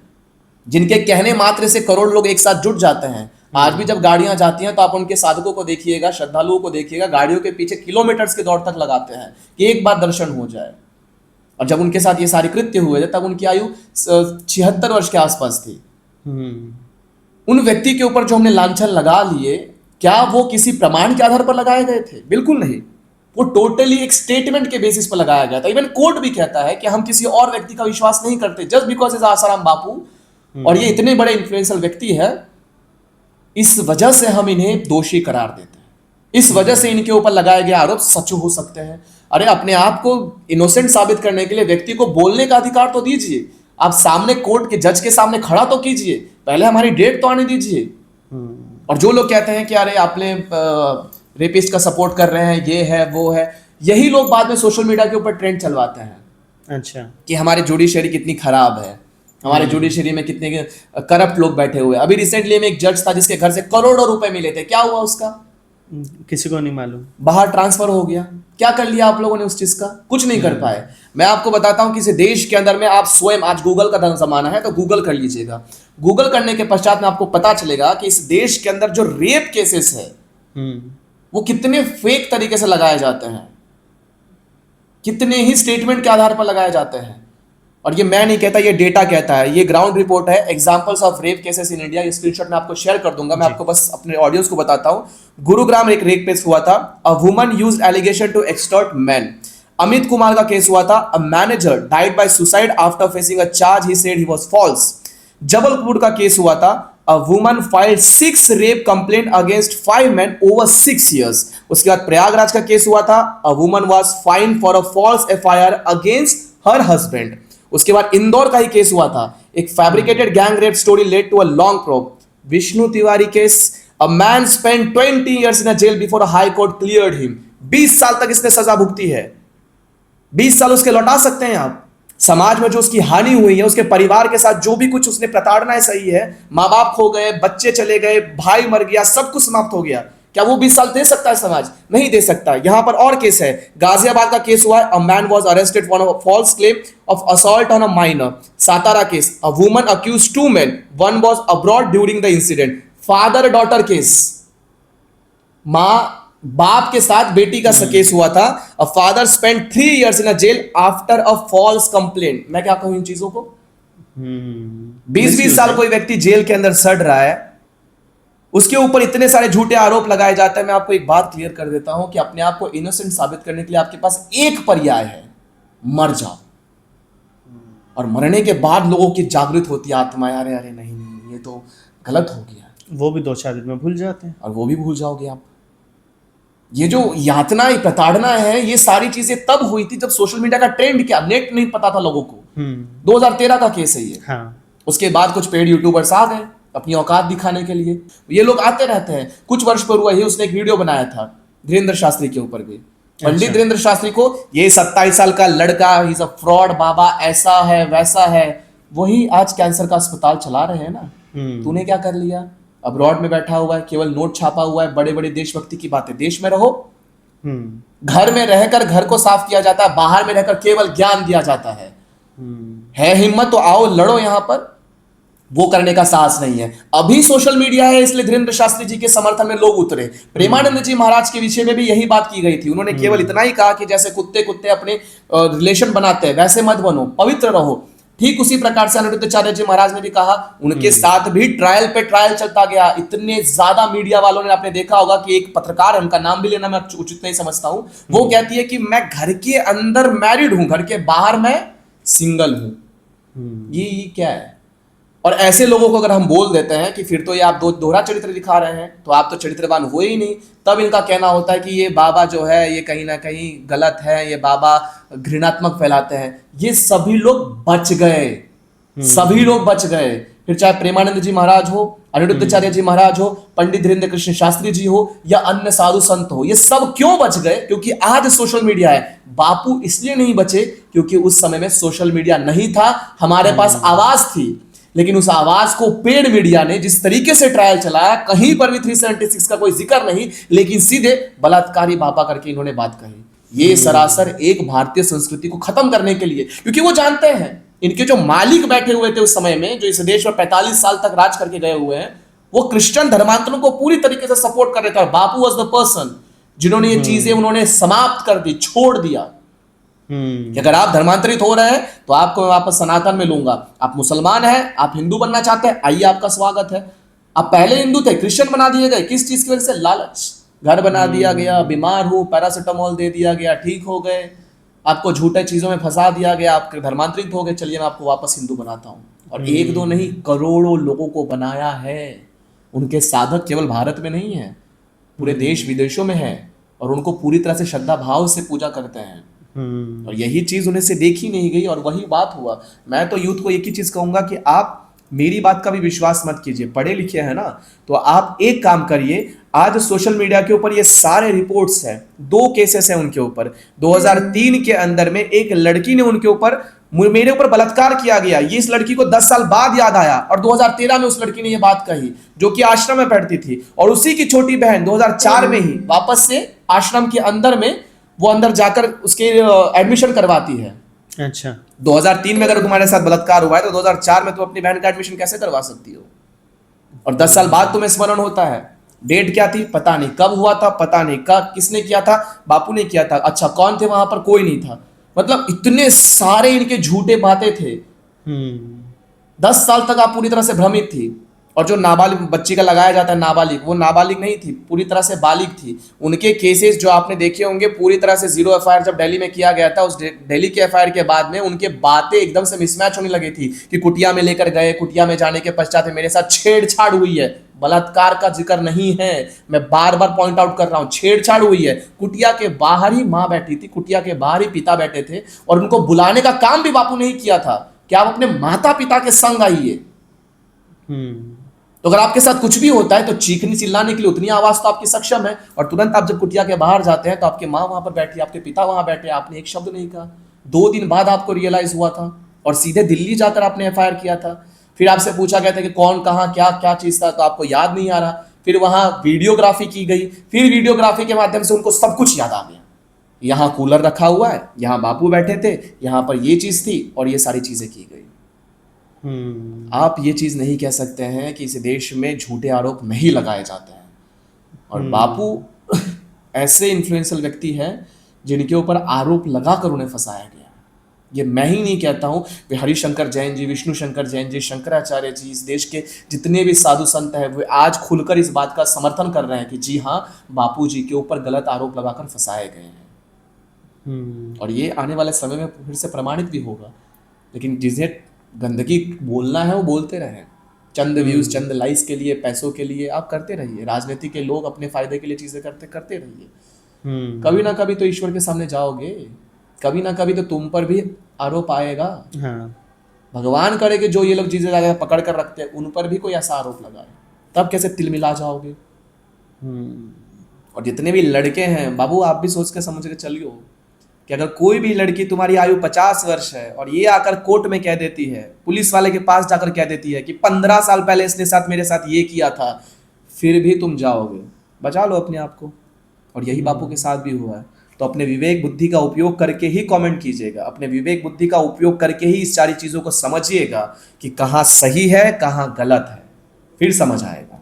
Speaker 1: जिनके कहने मात्र से करोड़ लोग एक साथ जुट जाते हैं। आज भी जब गाड़ियां जाती हैं तो आप उनके साधकों को देखिएगा, श्रद्धालुओं को देखिएगा, गाड़ियों के पीछे किलोमीटर्स के दौड़ तक लगाते हैं कि एक बार दर्शन हो जाए। और जब उनके साथ ये सारे कृत्य हुए थे तब उनकी आयु 76 वर्ष के आसपास थी। उन व्यक्ति के ऊपर जो हमने लांछन लगा लिए, क्या वो किसी प्रमाण के आधार पर लगाए गए थे? बिल्कुल नहीं। वो टोटली एक स्टेटमेंट के बेसिस पर लगाया गया था। इवन कोर्ट भी कहता है कि हम किसी और व्यक्ति का विश्वास नहीं करते just because is Asaram Bapu, और ये इतने बड़े इन्फ्लुएंशियल व्यक्ति है, इस वजह से हम इन्हें दोषी करार देते हैं। इस वजह से इनके ऊपर लगाए गए आरोप सच हो सकते हैं। अरे अपने आप को इनोसेंट साबित करने के लिए व्यक्ति को बोलने का अधिकार तो दीजिए। आप सामने कोर्ट के जज के सामने खड़ा तो कीजिए, पहले हमारी डेट तो आने दीजिए। और जो लोग कहते हैं कि अरे आपने रेपिस्ट का सपोर्ट कर रहे हैं, ये है वो है, यही लोग बाद में सोशल मीडिया के ऊपर ट्रेंड चलवाते हैं।
Speaker 2: अच्छा, कि
Speaker 1: हमारे जुडिशरी कितनी खराब है, हमारे जुडिशरी में कितने करप्ट लोग बैठे हुए हैं। अभी रिसेंटली में एक जज था जिसके घर से करोड़ों रुपए मिले थे, क्या हुआ उसका?
Speaker 2: किसी को नहीं मालूम,
Speaker 1: बाहर ट्रांसफर हो गया। क्या कर लिया आप लोगों ने उस चीज का? कुछ नहीं कर पाए। मैं आपको बताता हूं, किसी देश के अंदर में आप स्वयं, आज गूगल का जमाना है तो गूगल कर लीजिएगा। गूगल करने के पश्चात में आपको पता चलेगा कि इस देश के अंदर जो रेप केसेस है वो कितने फेक तरीके से लगाए जाते हैं, कितने ही स्टेटमेंट के आधार पर लगाए जाते हैं। और ये मैं नहीं कहता, ये डेटा कहता है, ये ग्राउंड रिपोर्ट है। Examples of rape cases in India, ये स्क्रीनशॉट मैं आपको शेयर कर दूंगा। मैं आपको बस अपने ऑडियंस को बताता हूं। गुरुग्राम एक रेप केस हुआ था, a woman used allegation to extort man. Amit Kumar का केस हुआ था, a manager died by suicide after facing a charge he said he was false. Jabalpur का केस हुआ था, a woman filed 6 rape complaint against 5 men over 6 years। उसके बाद प्रयागराज का case हुआ था, a woman was fined for a false FIR against her husband. उसके बाद इंदौर का ही केस हुआ था, एक fabricated gang rape story led to a long probe. Vishnu Tiwari case, a man spent 20 years in a jail before a high court cleared him. 20 साल तक इसने सजा भुगती है। 20 साल उसके लौटा सकते हैं आप। समाज में जो उसकी हानि हुई है, उसके परिवार के साथ जो भी कुछ उसने प्रताड़ना सही है, माँ बाप खो गए, बच्चे चले गए, भाई मर गया, सब कुछ समाप्त हो गया, क्या वो 20 साल दे सकता है समाज? नहीं दे सकता। यहां पर और केस है, गाजियाबाद का केस हुआ है, a man was arrested for a false claim of assault on a minor. Satara case, a woman accused 2 men, one was abroad during the incident. Father daughter case, मां बाप के साथ बेटी का केस हुआ था, a father spent 3 years in a jail after a false complaint. मैं क्या कहूं इन चीजों को? 20-20 साल कोई व्यक्ति जेल के अंदर सड़ रहा है, उसके ऊपर इतने सारे झूठे आरोप लगाए जाते हैं। मैं आपको एक बात क्लियर कर देता हूं कि अपने आप को इनोसेंट साबित करने के लिए आपके पास एक पर्याय है, मर जाओ। और मरने के बाद लोगों की जागृत होती है आत्मा, अरे अरे नहीं नहीं ये तो गलत हो गया,
Speaker 2: वो भी 2-4 दिन में भूल जाते हैं,
Speaker 1: और वो भी भूल जाओगे आप। ये जो यातना, प्रताड़ना है, ये सारी चीजें तब हुई थी जब सोशल मीडिया का ट्रेंड, क्या नेट नहीं पता था लोगों को। 2013 का केस है ये।
Speaker 2: हाँ।
Speaker 1: उसके बाद कुछ पेड यूट्यूबर्स आ गए अपनी औकात दिखाने के लिए। ये लोग आते रहते हैं। कुछ वर्ष पर हुआ ही, उसने एक वीडियो बनाया था धीरेन्द्र शास्त्री के ऊपर भी। पंडित धीरेन्द्र शास्त्री को, ये 27 साल का लड़का, ही इज अ फ्रॉड बाबा, ऐसा है वैसा है। वही आज कैंसर का अस्पताल चला रहे हैं ना। तूने क्या कर लिया? अब्रॉड में बैठा हुआ है, केवल नोट छापा हुआ है, बड़े बड़े देशभक्ति की बातें। देश में रहो, घर में रहकर घर को साफ किया जाता है, बाहर में रहकर केवल ज्ञान दिया जाता है हिम्मत तो आओ लड़ो यहां पर। वो करने का साहस नहीं है। अभी सोशल मीडिया है इसलिए धीरेन्द्र शास्त्री जी के समर्थन में लोग उतरे। प्रेमानंद जी महाराज के विषय में भी यही बात की गई थी। उन्होंने केवल इतना ही कहा कि जैसे कुत्ते कुत्ते अपने रिलेशन बनाते हैं वैसे मत बनो, पवित्र रहो। ठीक उसी प्रकार से अनिरुद्धाचार्य जी महाराज ने भी कहा, उनके साथ भी ट्रायल पे ट्रायल चलता गया। इतने ज्यादा मीडिया वालों ने, आपने देखा होगा कि एक पत्रकार है, उनका नाम भी लेना मैं उचित नहीं समझता हूं, वो कहती है कि मैं घर के अंदर मैरिड हूं, घर के बाहर मैं सिंगल हूं। ये क्या है? और ऐसे लोगों को अगर हम बोल देते हैं कि फिर तो ये आप दोहरा चरित्र दिखा रहे हैं, तो आप तो चरित्रवान हुए ही नहीं, तब इनका कहना होता है कि ये बाबा जो है ये कहीं ना कहीं गलत है, ये बाबा घृणात्मक फैलाते हैं। ये सभी लोग बच गए, सभी लोग बच गए। फिर चाहे प्रेमानंद जी महाराज हो, अनिरुद्धाचार्य जी महाराज हो, पंडित धीरेन्द्र कृष्ण शास्त्री जी हो, या अन्य साधु संत हो, ये सब क्यों बच गए? क्योंकि आज सोशल मीडिया है। बापू इसलिए नहीं बचे क्योंकि उस समय में सोशल मीडिया नहीं था, हमारे पास आवाज थी, लेकिन उस आवाज को पेड मीडिया ने जिस तरीके से ट्रायल चलाया, कहीं पर भी 376 का कोई जिक्र नहीं, लेकिन सीधे बलात्कारी बाबा करके इन्होंने बात कही। ये सरासर एक भारतीय संस्कृति को खत्म करने के लिए, क्योंकि वो जानते हैं इनके जो मालिक बैठे हुए थे उस समय में, जो इस देश में 45 साल तक राज करके गए हुए हैं, वो क्रिश्चियन धर्मांतरों को पूरी तरीके से सपोर्ट कर रहे थे। और बापू वॉज द पर्सन जिन्होंने ये चीजें उन्होंने समाप्त कर दी, छोड़ दिया कि अगर आप धर्मांतरित हो रहे हैं तो आपको मैं वापस सनातन में लूंगा। आप मुसलमान हैं, आप हिंदू बनना चाहते हैं, आइए, आपका स्वागत है। आप पहले हिंदू थे, क्रिश्चियन बना दिए गए, किस चीज की वजह से? लालच। घर बना दिया गया, बीमार हो पैरासिटामोल दे दिया गया, ठीक हो गए, आपको झूठे चीजों में फंसा दिया गया, आप धर्मांतरित हो गए, चलिए मैं आपको वापस हिंदू बनाता हूं। और एक दो नहीं, करोड़ों लोगों को बनाया है। उनके साधक केवल भारत में नहीं है, पूरे देश विदेशों में है, और उनको पूरी तरह से श्रद्धा भाव से पूजा करते हैं। और यही चीज उन्हें से देखी नहीं गई, और वही बात हुआ। मैं तो यूथ को एक ही चीज कहूंगा कि आप मेरी बात का भी विश्वास मत कीजिए, पढ़े लिखे हैं ना, तो आप एक काम करिए। आज सोशल मीडिया के ऊपर ये सारे रिपोर्ट्स हैं, 2 केसेस हैं उनके ऊपर। 2003 के अंदर में एक लड़की ने उनके ऊपर, मेरे ऊपर बलात्कार किया गया, ये इस लड़की को 10 साल बाद याद आया, और 2013 में उस लड़की ने ये बात कही, जो कि आश्रम में पढ़ती थी। और उसी की छोटी बहन 2004 में ही वापस से आश्रम के अंदर में वो अंदर जाकर उसके एडमिशन करवाती है।
Speaker 2: अच्छा,
Speaker 1: 2003 में अगर तुम्हारे साथ बलात्कार हुआ है तो 2004 में तुम अपनी बहन का एडमिशन कैसे करवा सकती हो? और 10 साल बाद तुम्हें स्मरण होता है। डेट क्या थी पता नहीं, कब हुआ था पता नहीं, कब किसने किया था? बापू ने किया था। अच्छा, कौन थे वहां पर? कोई नहीं था। मतलब इतने सारे इनके झूठे बातें थे। 10 साल तक आप पूरी तरह से भ्रमित थी। और जो नाबालिग बच्ची का लगाया जाता है नाबालिग, वो नाबालिग नहीं थी, पूरी तरह से बालिग थी। उनके केसेस जो आपने देखे होंगे पूरी तरह से 0 एफआईआर जब दिल्ली में किया गया था, उस दिल्ली के एफआईआर के बाद में उनके बातें एकदम से मिसमैच होने लगी थी कि कुटिया में लेकर गए, कुटिया में जाने के पश्चात मेरे साथ छेड़छाड़ हुई है। बलात्कार का जिक्र नहीं है, मैं बार बार पॉइंट आउट कर रहा हूं, छेड़छाड़ हुई है। कुटिया के बाहर ही मां बैठी थी, कुटिया के बाहर ही पिता बैठे थे, और उनको बुलाने का काम भी बापू ने ही किया था कि आप अपने माता पिता के संग आइए। तो अगर आपके साथ कुछ भी होता है तो चीखने चिल्लाने के लिए उतनी आवाज तो आपकी सक्षम है, और तुरंत आप जब कुटिया के बाहर जाते हैं तो आपकी माँ वहां पर बैठी, आपके पिता वहां बैठे, आपने एक शब्द नहीं कहा। 2 दिन बाद आपको रियलाइज हुआ था, और सीधे दिल्ली जाकर आपने एफआईआर किया था। फिर आपसे पूछा गया था कि कौन कहाँ क्या क्या चीज था, तो आपको याद नहीं आ रहा। फिर वहां वीडियोग्राफी की गई, फिर वीडियोग्राफी के माध्यम से उनको सब कुछ याद आ गया। यहाँ कूलर रखा हुआ है, यहाँ बापू बैठे थे, यहाँ पर ये चीज थी, और ये सारी चीजें की गई। आप ये चीज नहीं कह सकते हैं कि इस देश में झूठे आरोप नहीं लगाए जाते हैं। और बापू ऐसे इन्फ्लुएंशियल व्यक्ति हैं जिनके ऊपर आरोप लगाकर उन्हें फंसाया गया। ये मैं ही नहीं कहता हूं, वे हरिशंकर जैन जी, विष्णु शंकर जैन जी, शंकराचार्य जी, इस देश के जितने भी साधु संत हैं वे आज खुलकर इस बात का समर्थन कर रहे हैं कि जी हाँ, बापू जी के ऊपर गलत आरोप लगाकर फंसाए गए हैं। और ये आने वाले समय में फिर से प्रमाणित भी होगा। लेकिन जिन्हें गंदगी बोलना है वो बोलते रहे, चंद व्यूज, चंद लाइक्स के लिए, पैसों के लिए आप करते रहिए। राजनीति के लोग अपने फायदे के लिए चीजें करते रहिए। कभी ना कभी तो ईश्वर के सामने जाओगे, कभी ना कभी तो तुम पर भी आरोप आएगा। भगवान करे कि जो ये लोग चीजें पकड़ कर रखते हैं उन पर भी कोई ऐसा आरोप लगाए, तब कैसे तिलमिला जाओगे। और जितने भी लड़के हैं बाबू, आप भी सोच के समझ के चलियो कि अगर कोई भी लड़की, तुम्हारी आयु 50 वर्ष है और ये आकर कोर्ट में कह देती है, पुलिस वाले के पास जाकर कह देती है कि 15 साल पहले इसने साथ मेरे साथ ये किया था, फिर भी तुम जाओगे, बचा लो अपने आप को। और यही बापू के साथ भी हुआ है। तो अपने विवेक बुद्धि का उपयोग करके ही कमेंट कीजिएगा, अपने विवेक बुद्धि का उपयोग करके ही इस सारी चीजों को समझिएगा कि कहाँ सही है कहाँ गलत है, फिर समझ आएगा।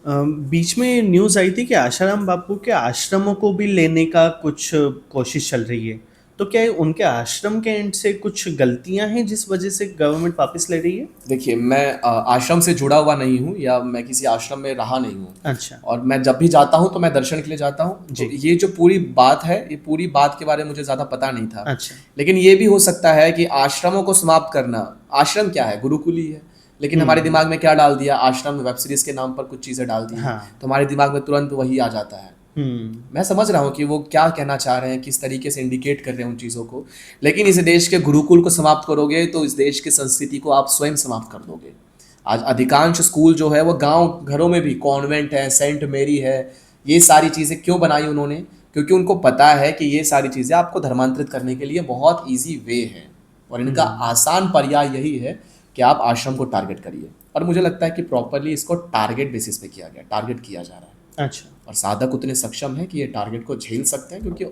Speaker 2: बीच में न्यूज़ आई थी कि आशाराम बापू के आश्रमों को भी लेने का कुछ कोशिश चल रही है, तो क्या ये उनके आश्रम के एंड से कुछ गलतियां हैं जिस वजह से गवर्नमेंट वापस ले रही है?
Speaker 1: देखिए, मैं आश्रम से जुड़ा हुआ नहीं हूँ या मैं किसी आश्रम में रहा नहीं हूँ।
Speaker 2: अच्छा।
Speaker 1: और मैं जब भी जाता हूँ तो मैं दर्शन के लिए जाता हूँ। तो
Speaker 2: जी।
Speaker 1: ये जो पूरी बात है, ये पूरी बात के बारे में मुझे ज़्यादा पता नहीं था।
Speaker 2: अच्छा।
Speaker 1: लेकिन ये भी हो सकता है कि आश्रमों को समाप्त करना, आश्रम क्या है, गुरुकुल ही है। लेकिन हमारे दिमाग में क्या डाल दिया, आश्रम वेब सीरीज के नाम पर कुछ चीज़ें डाल दी,
Speaker 2: हाँ।
Speaker 1: तो हमारे दिमाग में तुरंत वही आ जाता है। मैं समझ रहा हूँ कि वो क्या कहना चाह रहे हैं, किस तरीके से इंडिकेट कर रहे हैं उन चीज़ों को। लेकिन इस देश के गुरुकुल को समाप्त करोगे तो इस देश की संस्कृति को आप स्वयं समाप्त कर दोगे। आज अधिकांश स्कूल जो है वो गांव घरों में भी, कॉन्वेंट है, सेंट मेरी है, ये सारी चीज़ें क्यों बनाई उन्होंने? क्योंकि उनको पता है कि ये सारी चीज़ें आपको धर्मांतरित करने के लिए बहुत ईजी वे है, और इनका आसान पर्याय यही है कि आप आश्रम को टारगेट करिए। और मुझे लगता है कि प्रॉपरली इसको टारगेट बेसिस पे किया गया, टारगेट किया जा रहा है।
Speaker 2: अच्छा।
Speaker 1: और साधक उतने सक्षम हैं कि ये टारगेट को झेल सकते हैं, क्योंकि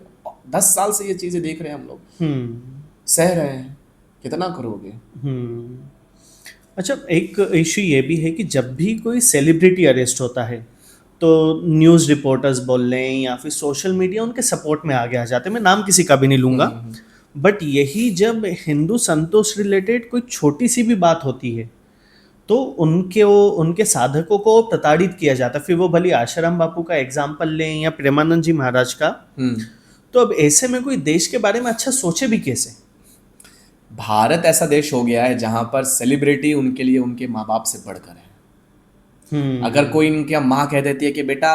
Speaker 1: 10 साल से ये चीज़ें देख रहे हैं हम लोग, सह रहे हैं, कितना करोगे।
Speaker 2: अच्छा, एक इशू ये भी है कि जब भी कोई सेलिब्रिटी अरेस्ट होता है तो न्यूज़ रिपोर्टर्स बोल लें या फिर सोशल मीडिया उनके सपोर्ट में आगे आ जाते हैं। मैं नाम किसी का भी नहीं लूँगा, बट यही जब हिंदू संतों से रिलेटेड कोई छोटी सी भी बात होती है तो उनके साधकों को प्रताड़ित किया जाता है। फिर वो भली आशाराम बापू का एग्जाम्पल लें या प्रेमानंद जी महाराज का। तो अब ऐसे में कोई देश के बारे में अच्छा सोचे भी कैसे?
Speaker 1: भारत ऐसा देश हो गया है जहां पर सेलिब्रिटी उनके लिए उनके माँ बाप से बढ़कर है। अगर कोई इनकी माँ कह देती है कि बेटा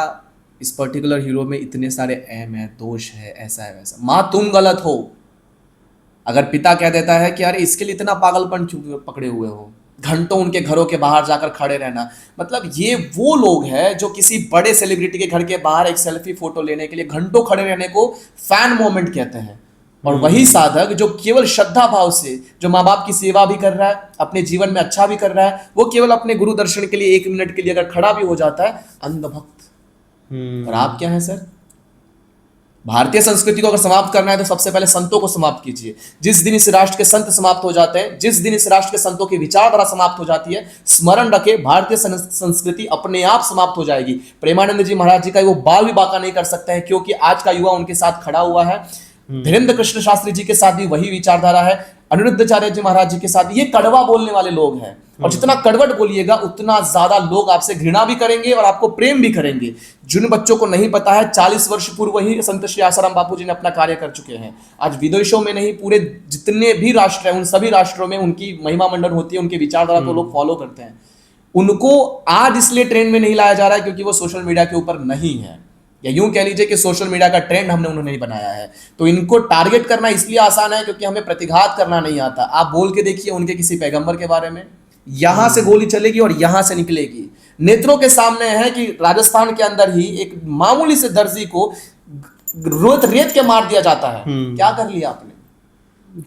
Speaker 1: इस पर्टिकुलर हीरो में इतने सारे अहम है, दोष है, ऐसा है वैसा, माँ तुम गलत हो। अगर पिता कह देता है कि अरे इसके लिए इतना पागलपन पकड़े हुए हो, घंटों उनके घरों के बाहर जाकर खड़े रहना, मतलब ये वो लोग हैं जो किसी बड़े सेलिब्रिटी के घर के बाहर एक सेल्फी फोटो लेने के लिए घंटों खड़े रहने को फैन मोमेंट कहते हैं। और वही साधक जो केवल श्रद्धा भाव से, जो माँ बाप की सेवा भी कर रहा है, अपने जीवन में अच्छा भी कर रहा है, वो केवल अपने गुरु दर्शन के लिए 1 मिनट के लिए अगर खड़ा भी हो जाता है, अंधभक्त। और आप क्या हैं सर? भारतीय संस्कृति को अगर समाप्त करना है तो सबसे पहले संतों को समाप्त कीजिए। जिस दिन इस राष्ट्र के संत समाप्त हो जाते हैं, जिस दिन इस राष्ट्र के संतों की विचारधारा समाप्त हो जाती है, स्मरण रखें, भारतीय संस्कृति अपने आप समाप्त हो जाएगी। प्रेमानंद जी महाराज जी का वो बाल भी बांका नहीं कर सकते हैं, क्योंकि आज का युवा उनके साथ खड़ा हुआ है। धीरेन्द्र कृष्ण शास्त्री जी के साथ भी वही विचारधारा है, अनिरुद्धाचार्य जी महाराज जी के साथ। ये कड़वा बोलने वाले लोग हैं, और जितना कड़वट बोलिएगा उतना ज्यादा लोग आपसे घृणा भी करेंगे और आपको प्रेम भी करेंगे। जिन बच्चों को नहीं पता है, 40 वर्ष पूर्व ही संत श्री आसाराम बापू जी ने अपना कार्य कर चुके हैं। आज विदेशों में नहीं, पूरे जितने भी राष्ट्र हैं उन सभी राष्ट्रों में उनकी महिमा मंडन होती है, उनकी विचारधारा को लोग फॉलो करते हैं। उनको आज इसलिए ट्रेंड में नहीं लाया जा रहा है क्योंकि वो सोशल मीडिया के ऊपर नहीं है, या यूं कह लीजिए कि सोशल मीडिया का ट्रेंड हमने उन्होंने नहीं बनाया है। तो इनको टारगेट करना इसलिए आसान है क्योंकि हमें प्रतिघात करना नहीं आता। आप बोल के देखिए उनके किसी पैगंबर के बारे में, यहां से गोली चलेगी और यहां से निकलेगी। नेत्रों के सामने है कि राजस्थान के अंदर ही एक मामूली से दर्जी को रेत के मार दिया जाता है। क्या कर लिया आपने?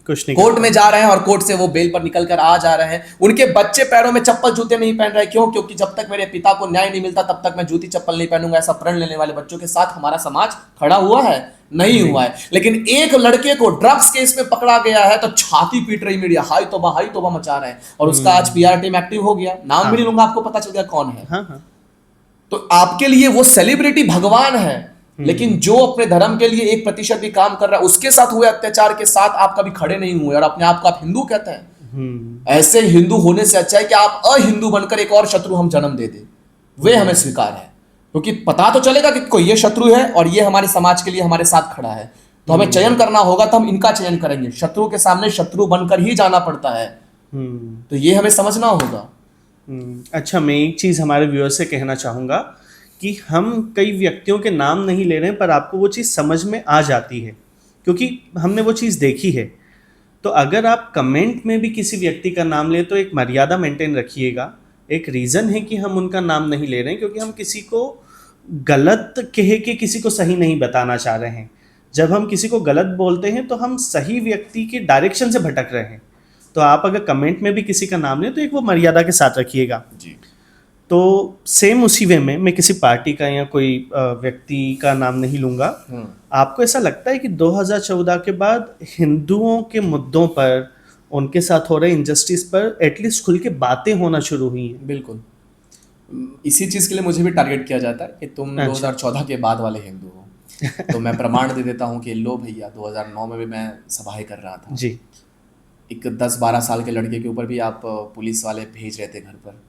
Speaker 2: कुछ नहीं।
Speaker 1: कोर्ट में जा रहे हैं और कोर्ट से वो बेल पर निकल कर आ जा रहे हैं। उनके बच्चे पैरों में चप्पल जूते नहीं पहन रहे। क्यों? क्योंकि जब तक मेरे पिता को न्याय नहीं मिलता तब तक मैं जूती चप्पल नहीं पहनूंगा। ऐसा प्रण लेने वाले बच्चों के साथ हमारा समाज खड़ा हुआ है? नहीं हुआ है। लेकिन एक लड़के को ड्रग्स केस में पकड़ा गया है तो छाती पीट रही मीडिया, हाई तोबा मचा रहे हैं। और उसका आज पीआर टीम एक्टिव हो गया, नाम भी नहीं लूंगा, आपको पता चल गया कौन है। तो आपके लिए वो सेलिब्रिटी भगवान है, लेकिन जो अपने धर्म के लिए 1% भी काम कर रहा है, उसके साथ हुए अत्याचार के साथ आप कभी खड़े नहीं हुए और अपने आप को आप हिंदू कहते हैं। ऐसे हिंदू होने से अच्छा है कि आप अहिंदू बनकर एक और शत्रु हम जन्म दे दे, वे हमें स्वीकार है। क्योंकि पता तो चलेगा कि कोई ये शत्रु है और ये हमारे समाज के लिए हमारे साथ खड़ा है, तो हमें चयन करना होगा, तो हम इनका चयन करेंगे। शत्रु के सामने शत्रु बनकर ही जाना पड़ता है, तो ये हमें समझना होगा।
Speaker 2: अच्छा, मैं एक चीज हमारे व्यूअर से कहना चाहूंगा कि हम कई व्यक्तियों के नाम नहीं ले रहे हैं, पर आपको वो चीज़ समझ में आ जाती है क्योंकि हमने वो चीज़ देखी है। तो अगर आप कमेंट में भी किसी व्यक्ति का नाम लें तो एक मर्यादा मेंटेन रखिएगा। एक रीज़न है कि हम उनका नाम नहीं ले रहे हैं क्योंकि हम किसी को गलत कह के किसी को सही नहीं बताना चाह रहे हैं। जब हम किसी को गलत बोलते हैं तो हम सही व्यक्ति के डायरेक्शन से भटक रहे हैं। तो आप अगर कमेंट में भी किसी का नाम लें तो एक वो मर्यादा के साथ रखिएगा जी। तो सेम उसी वे में मैं किसी पार्टी का या कोई व्यक्ति का नाम नहीं लूंगा। आपको ऐसा लगता है कि 2014 के बाद हिंदुओं के मुद्दों पर, उनके साथ हो रहे इनजस्टिस पर एटलीस्ट खुल के बातें होना शुरू हुई हैं?
Speaker 1: बिल्कुल, इसी चीज़ के लिए मुझे भी टारगेट किया जाता है कि तुम 2014 के बाद वाले हिंदू हो। तो मैं प्रमाण दे देता हूँ कि लो भैया, 2009 में भी मैं सभाएं कर रहा था।
Speaker 2: जी।
Speaker 1: एक 10-12 साल के लड़के के ऊपर भी आप पुलिस वाले भेज रहे थे घर पर,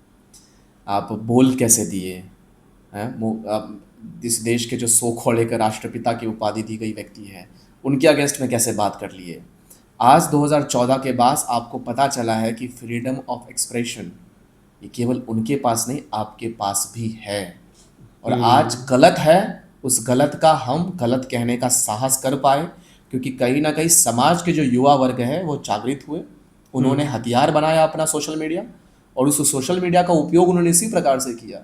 Speaker 1: आप बोल कैसे दिए हैं? आप इस देश के जो सो कॉल्ड एक राष्ट्रपिता की उपाधि दी गई व्यक्ति है, उनके अगेंस्ट में कैसे बात कर लिए? आज 2014 के बाद आपको पता चला है कि फ्रीडम ऑफ एक्सप्रेशन ये केवल उनके पास नहीं, आपके पास भी है। और आज गलत है, उस गलत का हम गलत कहने का साहस कर पाए, क्योंकि कहीं ना कहीं समाज के जो युवा वर्ग है वो जागृत हुए, उन्होंने हथियार बनाया अपना सोशल मीडिया, और उस सोशल मीडिया का उपयोग उन्होंने इसी प्रकार से किया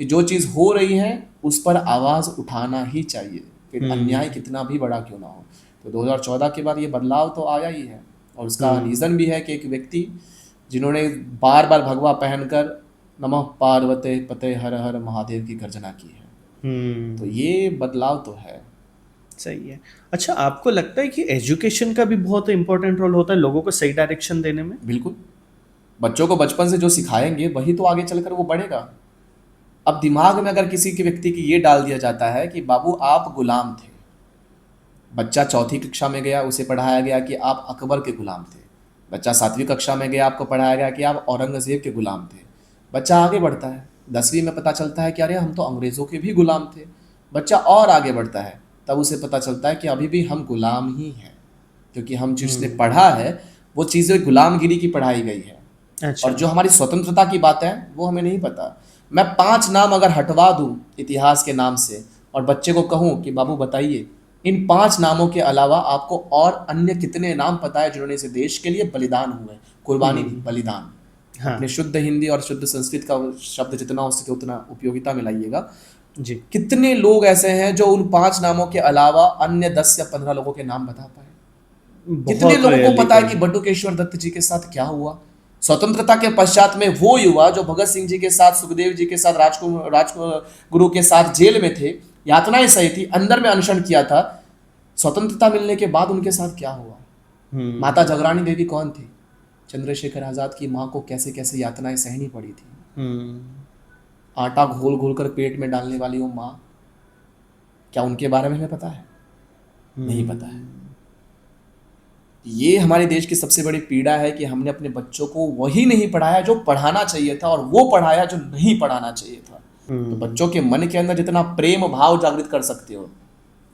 Speaker 1: कि जो चीज़ हो रही है उस पर आवाज़ उठाना ही चाहिए, फिर अन्याय कितना भी बड़ा क्यों ना हो। तो 2014 के बाद ये बदलाव तो आया ही है, और उसका रीज़न भी है कि एक व्यक्ति जिन्होंने बार बार भगवा पहनकर नमः पार्वते पते हर हर महादेव की गर्जना की है, तो ये बदलाव तो है।
Speaker 2: सही है। अच्छा, आपको लगता है कि एजुकेशन का भी बहुत इम्पोर्टेंट रोल होता है लोगों को सही डायरेक्शन देने में?
Speaker 1: बिल्कुल, बच्चों को बचपन से जो सिखाएंगे वही तो आगे चलकर वो बढ़ेगा। अब दिमाग में अगर किसी के व्यक्ति की ये डाल दिया जाता है कि बाबू आप गुलाम थे, बच्चा चौथी कक्षा में गया, उसे पढ़ाया गया कि आप अकबर के गुलाम थे, बच्चा 7वीं कक्षा में गया, आपको पढ़ाया गया कि आप औरंगजेब के गुलाम थे, बच्चा आगे बढ़ता है, 10वीं में पता चलता है कि अरे हम तो अंग्रेज़ों के भी गुलाम थे, बच्चा और आगे बढ़ता है, तब उसे पता चलता है कि अभी भी हम गुलाम ही हैं, क्योंकि हम जिसने पढ़ा है वो चीज़ें गुलामगिरी की पढ़ाई गई है।
Speaker 2: अच्छा।
Speaker 1: और जो हमारी स्वतंत्रता की बात है वो हमें नहीं पता। मैं 5 नाम अगर हटवा दूं इतिहास के नाम से और बच्चे को कहूं कि बाबू बताइए इन 5 नामों के अलावा आपको और अन्य कितने नाम पता है जिन्होंने इस देश के लिए बलिदान हुए, कुर्बानी दी, बलिदान।
Speaker 2: हाँ।
Speaker 1: अपने शुद्ध हिंदी और शुद्ध संस्कृत का शब्द जितना हो सके उतना उपयोगिता में लाइएगा।
Speaker 2: जी।
Speaker 1: कितने लोग ऐसे हैं जो उन 5 नामों के अलावा अन्य 10 या 15 लोगों के नाम बता पाए? कितने
Speaker 2: बहुत
Speaker 1: लोगों को
Speaker 2: rarely
Speaker 1: पता है
Speaker 2: कोई।
Speaker 1: कि बटुकेश्वर दत्त जी के साथ क्या हुआ? स्वतंत्रता के पश्चात में वो युवा जो भगत सिंह जी के साथ, सुखदेव जी के साथ, राजगुरु के साथ जेल में थे, यातनाएं सही थी, अंदर में अनशन किया था, स्वतंत्रता मिलने के बाद उनके साथ क्या हुआ? माता जगरानी देवी कौन थी? चंद्रशेखर आजाद की माँ को कैसे कैसे यातनाएं सहनी पड़ी थी। आटा घोल घोल कर पेट में डालने वाली वो माँ, क्या उनके बारे में हमें पता है? नहीं पता है। ये हमारे देश की सबसे बड़ी पीड़ा है कि हमने अपने बच्चों को वही नहीं पढ़ाया जो पढ़ाना चाहिए था, और वो पढ़ाया जो नहीं पढ़ाना चाहिए था। तो बच्चों के मन के अंदर जितना प्रेम भाव जागृत कर सकते हो,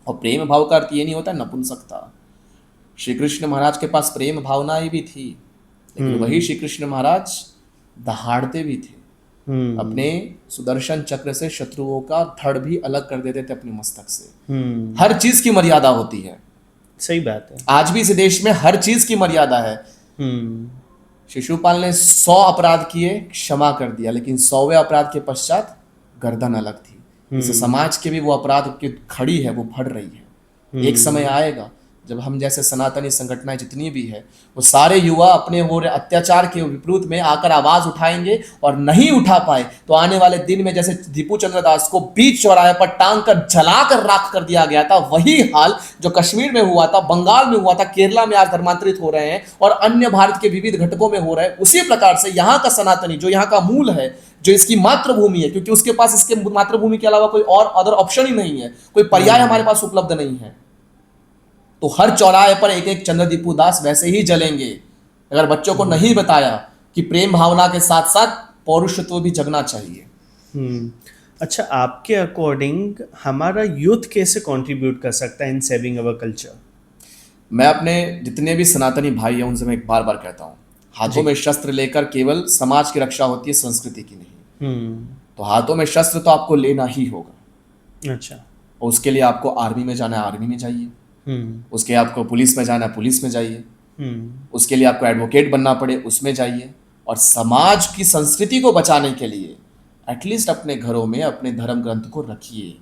Speaker 1: और प्रेम भाव का अर्थ ये नहीं होता नपुंसकता। श्री कृष्ण महाराज के पास प्रेम भावनाएं भी थी, लेकिन वही श्री कृष्ण महाराज दहाड़ते भी थे, अपने सुदर्शन चक्र से शत्रुओं का धड़ भी अलग कर देते थे अपने मस्तक से। हर चीज की मर्यादा होती है।
Speaker 2: सही बात है।
Speaker 1: आज भी इस देश में हर चीज की मर्यादा है। शिशुपाल ने 100 अपराध किए, क्षमा कर दिया, लेकिन 100वें अपराध के पश्चात गर्दन अलग थी। इस समाज के भी वो अपराध की खड़ी है, वो फट रही है। एक समय आएगा जब हम जैसे सनातनी संगठनाएं जितनी भी है, वो सारे युवा अपने हो रहे अत्याचार के विपरीत में आकर आवाज उठाएंगे, और नहीं उठा पाए तो आने वाले दिन में जैसे दीपू चंद्र दास को बीच चौराहे पर टांग कर जलाकर राख कर दिया गया था, वही हाल जो कश्मीर में हुआ था, बंगाल में हुआ था, केरला में आज धर्मांतरित हो रहे हैं, और अन्य भारत के विविध घटकों में हो रहे हैं। उसी प्रकार से यहाँ का सनातनी जो यहाँ का मूल है, जो इसकी मातृभूमि है, क्योंकि उसके पास इसके मातृभूमि के अलावा कोई और अदर ऑप्शन ही नहीं है, कोई पर्याय हमारे पास उपलब्ध नहीं है, तो हर चौराहे पर एक एक चंद्रदीपू दास वैसे ही जलेंगे अगर बच्चों को नहीं बताया कि प्रेम भावना के साथ साथ पौरुषत्व भी जगना चाहिए।
Speaker 2: अच्छा, आपके अकॉर्डिंग हमारा यूथ कैसे कंट्रीब्यूट कर सकता है इन सेविंग अवर कल्चर?
Speaker 1: मैं अपने जितने भी सनातनी भाई हैं उनसे मैं एक बार बार कहता हूँ, हाथों में शस्त्र लेकर केवल समाज की रक्षा होती है, संस्कृति की नहीं। तो हाथों में शस्त्र तो आपको लेना ही होगा।
Speaker 2: अच्छा।
Speaker 1: और उसके लिए आपको आर्मी में जाना है, आर्मी में जाइए। उसके आपको पुलिस में जाना है, पुलिस में जाइए। उसके लिए आपको एडवोकेट बनना पड़े, उसमें जाइए। और समाज की संस्कृति को बचाने के लिए एटलीस्ट अपने घरों में अपने धर्म ग्रंथ को रखिए।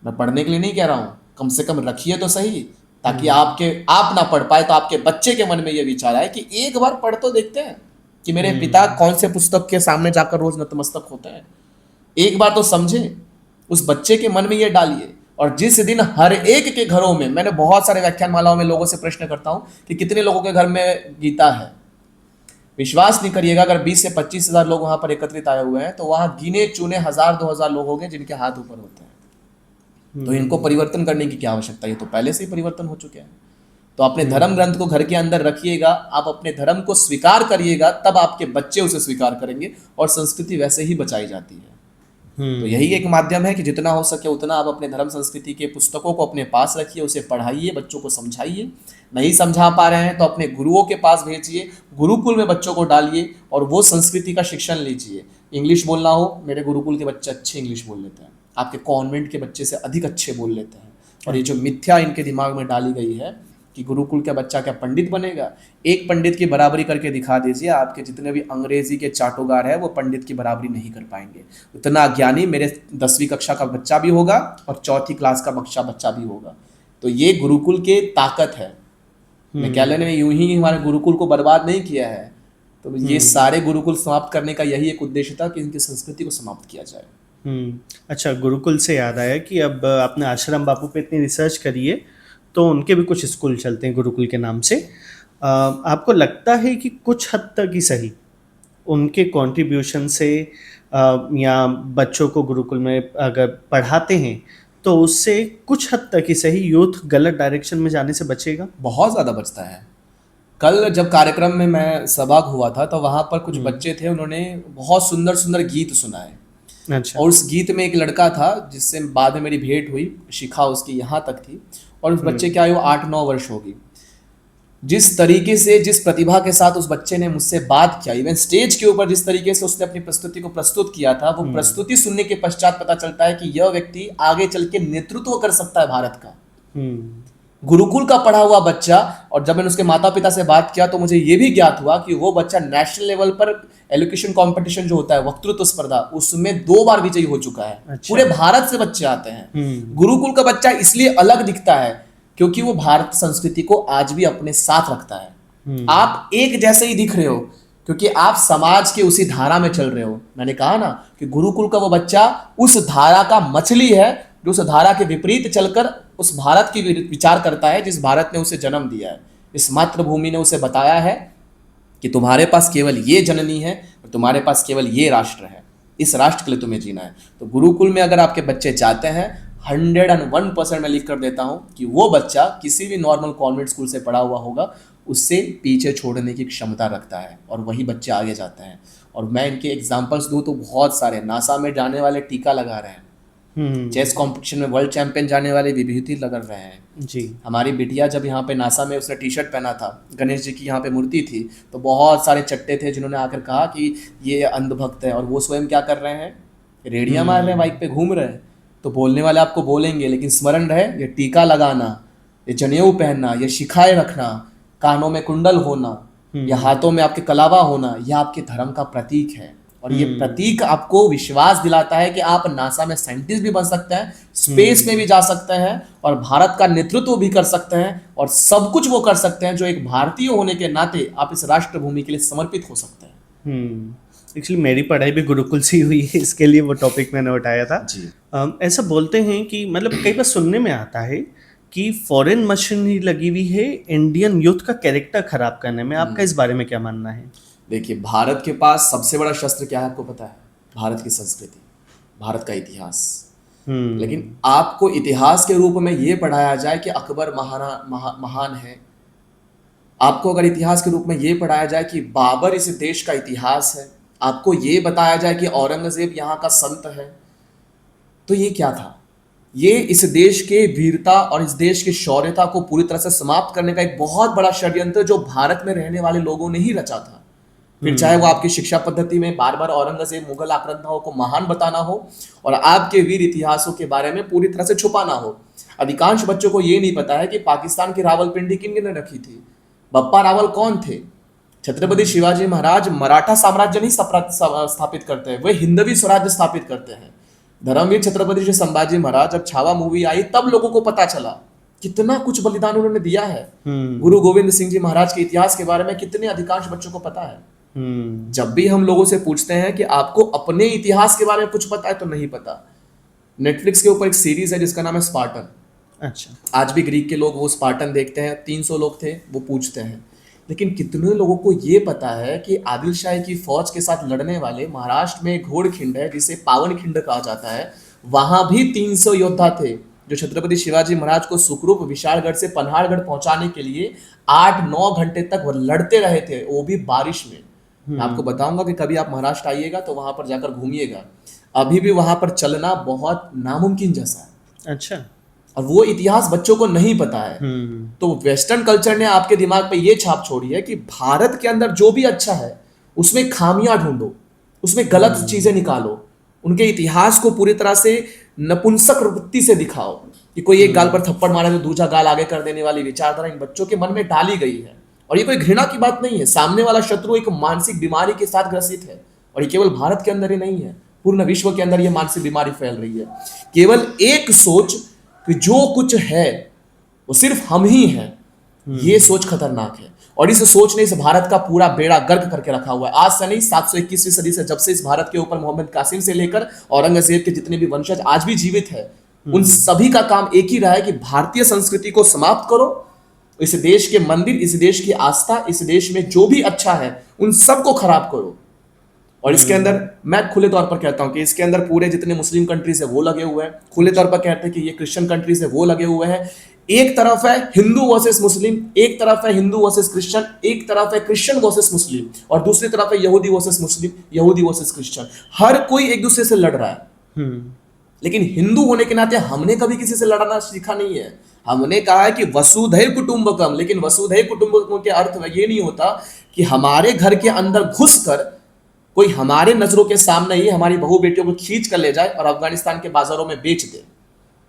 Speaker 1: मैं पढ़ने के लिए नहीं कह रहा हूँ, कम से कम रखिए तो सही, ताकि आप ना पढ़ पाए तो आपके बच्चे के मन में यह विचार आए कि एक बार पढ़ तो देखते हैं कि मेरे पिता कौन से पुस्तक के सामने जाकर रोज नतमस्तक होते हैं। एक बार तो समझे, उस बच्चे के मन में ये डालिए। और जिस दिन हर एक के घरों में, मैंने बहुत सारे व्याख्यान मालाओं में लोगों से प्रश्न करता हूं कि कितने लोगों के घर में गीता है, विश्वास नहीं करिएगा, अगर 20 से 25 हजार लोग वहां पर एकत्रित आए हुए हैं तो वहां गिने चुने 1000-2000 लोग होंगे जिनके हाथ ऊपर होते हैं। तो इनको परिवर्तन करने की क्या आवश्यकता है, ये तो पहले से ही परिवर्तन हो चुके हैं। तो अपने धर्म ग्रंथ को घर के अंदर रखिएगा, आप अपने धर्म को स्वीकार करिएगा, तब आपके बच्चे उसे स्वीकार करेंगे और संस्कृति वैसे ही बचाई जाती है। तो यही एक माध्यम है कि जितना हो सके उतना आप अपने धर्म संस्कृति के पुस्तकों को अपने पास रखिए, उसे पढ़ाइए, बच्चों को समझाइए। नहीं समझा पा रहे हैं तो अपने गुरुओं के पास भेजिए, गुरुकुल में बच्चों को डालिए और वो संस्कृति का शिक्षण लीजिए। इंग्लिश बोलना हो, मेरे गुरुकुल के बच्चे अच्छे इंग्लिश बोल लेते हैं, आपके कॉन्वेंट के बच्चे से अधिक अच्छे बोल लेते हैं। और ये जो मिथ्या इनके दिमाग में डाली गई है कि गुरुकुल का बच्चा क्या पंडित बनेगा, एक पंडित की बराबरी करके दिखा दीजिए, आपके जितने भी अंग्रेजी के चाटुकार है वो पंडित की बराबरी नहीं कर पाएंगे। उतना ज्ञानी मेरे 10वीं कक्षा का बच्चा भी होगा और 4थी क्लास का बच्चा भी होगा। तो ये गुरुकुल के ताकत है। मैकॉले ने यूं ही हमारे गुरुकुल को बर्बाद नहीं किया है। तो ये सारे गुरुकुल समाप्त करने का यही एक उद्देश्य था कि इनकी संस्कृति को समाप्त किया जाए।
Speaker 2: अच्छा, गुरुकुल से याद आया कि अब आपने आश्रम बापू पे इतनी रिसर्च करी है, तो उनके भी कुछ स्कूल चलते हैं गुरुकुल के नाम से। आपको लगता है कि कुछ हद तक ही सही उनके कंट्रीब्यूशन से या बच्चों को गुरुकुल में अगर पढ़ाते हैं तो उससे कुछ हद तक ही सही यूथ गलत डायरेक्शन में जाने से बचेगा?
Speaker 1: बहुत ज़्यादा बचता है। कल जब कार्यक्रम में मैं सहभाग हुआ था तो वहाँ पर कुछ बच्चे थे, उन्होंने बहुत सुंदर सुंदर गीत सुनाए।
Speaker 2: अच्छा।
Speaker 1: और उस गीत में एक लड़का था जिससे बाद में मेरी भेंट हुई, शिखा उसकी यहाँ तक थी। और उस बच्चे की आयु 8-9 वर्ष होगी। जिस तरीके से, जिस प्रतिभा के साथ उस बच्चे ने मुझसे बात किया, इवन स्टेज के ऊपर जिस तरीके से उसने अपनी प्रस्तुति को प्रस्तुत किया था, वो प्रस्तुति सुनने के पश्चात पता चलता है कि यह व्यक्ति आगे चल के नेतृत्व कर सकता है भारत का। गुरुकुल का पढ़ा हुआ बच्चा। और जब मैंने उसके माता पिता से बात किया तो मुझे ये भी ज्ञात हुआ कि वो बच्चा नेशनल लेवल पर एलोकेशन कंपटीशन जो होता है, वक्तृत्व स्पर्धा, उसमें 2 बार विजयी हो चुका है।
Speaker 2: अच्छा।
Speaker 1: पूरे भारत से बच्चे आते हैं। गुरुकुल का बच्चा इसलिए अलग दिखता है क्योंकि वो भारत संस्कृति को आज भी अपने साथ रखता है। आप एक जैसे ही दिख रहे हो क्योंकि आप समाज के उसी धारा में चल रहे हो। मैंने कहा ना कि गुरुकुल का वो बच्चा उस धारा का मछली है जो उस धारा के विपरीत चलकर उस भारत की विचार करता है जिस भारत ने उसे जन्म दिया है। इस मातृभूमि ने उसे बताया है कि तुम्हारे पास केवल ये जननी है और तुम्हारे पास केवल ये राष्ट्र है, इस राष्ट्र के लिए तुम्हें जीना है। तो गुरुकुल में अगर आपके बच्चे जाते हैं, 101% मैं लिख कर देता हूं कि वो बच्चा किसी भी नॉर्मल कॉन्वेंट स्कूल से पढ़ा हुआ होगा, उससे पीछे छोड़ने की क्षमता रखता है और वही बच्चे आगे जाते हैं। और मैं इनके एग्जाम्पल्स दूं तो बहुत सारे, नासा में जाने वाले टीका लगा रहे हैं, चेस कंपटीशन में वर्ल्ड चैंपियन जाने वाले विभूति लग रहे हैं
Speaker 2: जी।
Speaker 1: हमारी बिटिया जब यहाँ पे नासा में उसने टी शर्ट पहना था, गणेश जी की यहाँ पे मूर्ति थी, तो बहुत सारे चट्टे थे जिन्होंने आकर कहा कि ये अंधभक्त है। और वो स्वयं क्या कर रहे हैं, रेडियां मार रहे हैं, बाइक पे घूम रहे हैं। तो बोलने वाले आपको बोलेंगे, लेकिन स्मरण रहे, ये टीका लगाना, ये जनेऊ पहनना, ये शिखाएं रखना, कानों में कुंडल होना, या हाथों में आपके कलावा होना, यह आपके धर्म का प्रतीक है। और ये प्रतीक आपको विश्वास दिलाता है कि आप नासा में साइंटिस्ट भी बन सकते हैं, स्पेस में भी जा सकते हैं और भारत का नेतृत्व भी कर सकते हैं और सब कुछ वो कर सकते हैं जो एक भारतीय होने के नाते आप इस राष्ट्र भूमि के लिए समर्पित हो सकते हैं।
Speaker 2: एक्चुअली मेरी पढ़ाई भी गुरुकुल से ही हुई है, इसके लिए वो टॉपिक मैंने उठाया था
Speaker 1: जी।
Speaker 2: ऐसा बोलते हैं कि मतलब कई बार सुनने में आता है कि फॉरेन मशीनरी लगी हुई है इंडियन यूथ का कैरेक्टर खराब करने में। आपका इस बारे में क्या मानना है?
Speaker 1: देखिए, भारत के पास सबसे बड़ा शस्त्र क्या है आपको पता है? भारत की संस्कृति, भारत का इतिहास। लेकिन आपको इतिहास के रूप में ये पढ़ाया जाए कि अकबर महान है, आपको अगर इतिहास के रूप में ये पढ़ाया जाए कि बाबर इस देश का इतिहास है, आपको ये बताया जाए कि औरंगजेब यहाँ का संत है, तो ये क्या था? ये इस देश के वीरता और इस देश की शौर्यता को पूरी तरह से समाप्त करने का एक बहुत बड़ा षड्यंत्र जो भारत में रहने वाले लोगों ने ही रचा था। फिर चाहे वो आपकी शिक्षा पद्धति में बार बार औरंगजेब, मुगल आक्रांताओं को महान बताना हो और आपके वीर इतिहासों के बारे में पूरी तरह से छुपाना हो। अधिकांश बच्चों को ये नहीं पता है कि पाकिस्तान की रावलपिंडी किन ने रखी थी, बप्पा रावल कौन थे। छत्रपति शिवाजी महाराज मराठा साम्राज्य नहीं स्थापित करते हैं, वे हिंदवी स्वराज्य स्थापित करते हैं। धर्मवीर छत्रपति श्री संभाजी महाराज, जब छावा मूवी आई तब लोगों को पता चला कितना कुछ बलिदान उन्होंने दिया है। गुरु गोविंद सिंह जी महाराज के इतिहास के बारे में कितने अधिकांश बच्चों को पता है। जब भी हम लोगों से पूछते हैं कि आपको अपने इतिहास के बारे में कुछ पता है, तो नहीं पता। नेटफ्लिक्स के ऊपर एक सीरीज है जिसका नाम है स्पार्टन।
Speaker 2: अच्छा।
Speaker 1: आज भी ग्रीक के लोग वो स्पार्टन देखते हैं, 300 लोग थे, वो पूछते हैं। लेकिन कितने लोगों को ये पता है कि आदिल शाही की फौज के साथ लड़ने वाले महाराष्ट्र में घोड़खिंड है जिसे पावनखिंड कहा जाता है, वहां भी 300 योद्धा थे जो छत्रपति शिवाजी महाराज को सुखरूप विशालगढ़ से पन्हाड़गढ़ पहुंचाने के लिए 8-9 घंटे तक वो लड़ते रहे थे, वो भी बारिश में। मैं आपको बताऊंगा कि कभी आप महाराष्ट्र आइएगा तो वहां पर जाकर घूमिएगा, अभी भी वहां पर चलना बहुत नामुमकिन जैसा है।
Speaker 2: अच्छा।
Speaker 1: और वो इतिहास बच्चों को नहीं पता है। तो वेस्टर्न कल्चर ने आपके दिमाग पे ये छाप छोड़ी है कि भारत के अंदर जो भी अच्छा है उसमें खामियां ढूंढो, उसमें गलत चीजें निकालो, उनके इतिहास को पूरी तरह से नपुंसक वृत्ति से दिखाओ कि कोई एक गाल पर थप्पड़ मारे तो दूसरा गाल आगे कर देने वाली विचारधारा इन बच्चों के मन में डाली गई है। और ये कोई घृणा की बात नहीं है, सामने वाला शत्रु एक मानसिक बीमारी के साथ ग्रसित है, और ये केवल भारत के अंदर ही नहीं है, पूर्ण विश्व के अंदर ये मानसिक बीमारी फैल रही है। केवल एक सोच कि जो कुछ है वो सिर्फ हम ही हैं, ये सोच खतरनाक है। और इस सोच ने इस भारत का पूरा बेड़ा गर्क करके रखा हुआ है। आज से नहीं, 721वीं सदी से, जब से इस भारत के ऊपर मोहम्मद कासिम से लेकर औरंगजेब के जितने भी वंशज आज भी जीवित है, उन सभी का काम एक ही रहा है कि भारतीय संस्कृति को समाप्त करो, इस देश के मंदिर, इस देश की आस्था, इस देश में जो भी अच्छा है उन सबको खराब करो। और इसके अंदर मैं खुले तौर पर कहता हूं कि इसके अंदर पूरे जितने मुस्लिम कंट्रीज है वो लगे हुए हैं, खुले तौर पर कहते हैं कि ये क्रिश्चियन कंट्रीज है वो लगे हुए हैं। एक तरफ है हिंदू वर्सेस मुस्लिम, एक तरफ है हिंदू वर्सेस क्रिश्चियन, एक तरफ है क्रिश्चियन वर्सेस मुस्लिम, और दूसरी तरफ है यहूदी वर्सेस मुस्लिम, यहूदी वर्सेस क्रिश्चियन। हर कोई एक दूसरे से लड़ रहा है। लेकिन हिंदू होने के नाते हमने कभी किसी से लड़ना सीखा नहीं है। हमने कहा है कि वसुधैव कुटुंबकम, लेकिन वसुधैव कुटुंबकम के अर्थ में ये नहीं होता कि हमारे घर के अंदर घुसकर कोई हमारे नजरों के सामने ही हमारी बहू बेटियों को खींच कर ले जाए और अफगानिस्तान के बाजारों में बेच दे।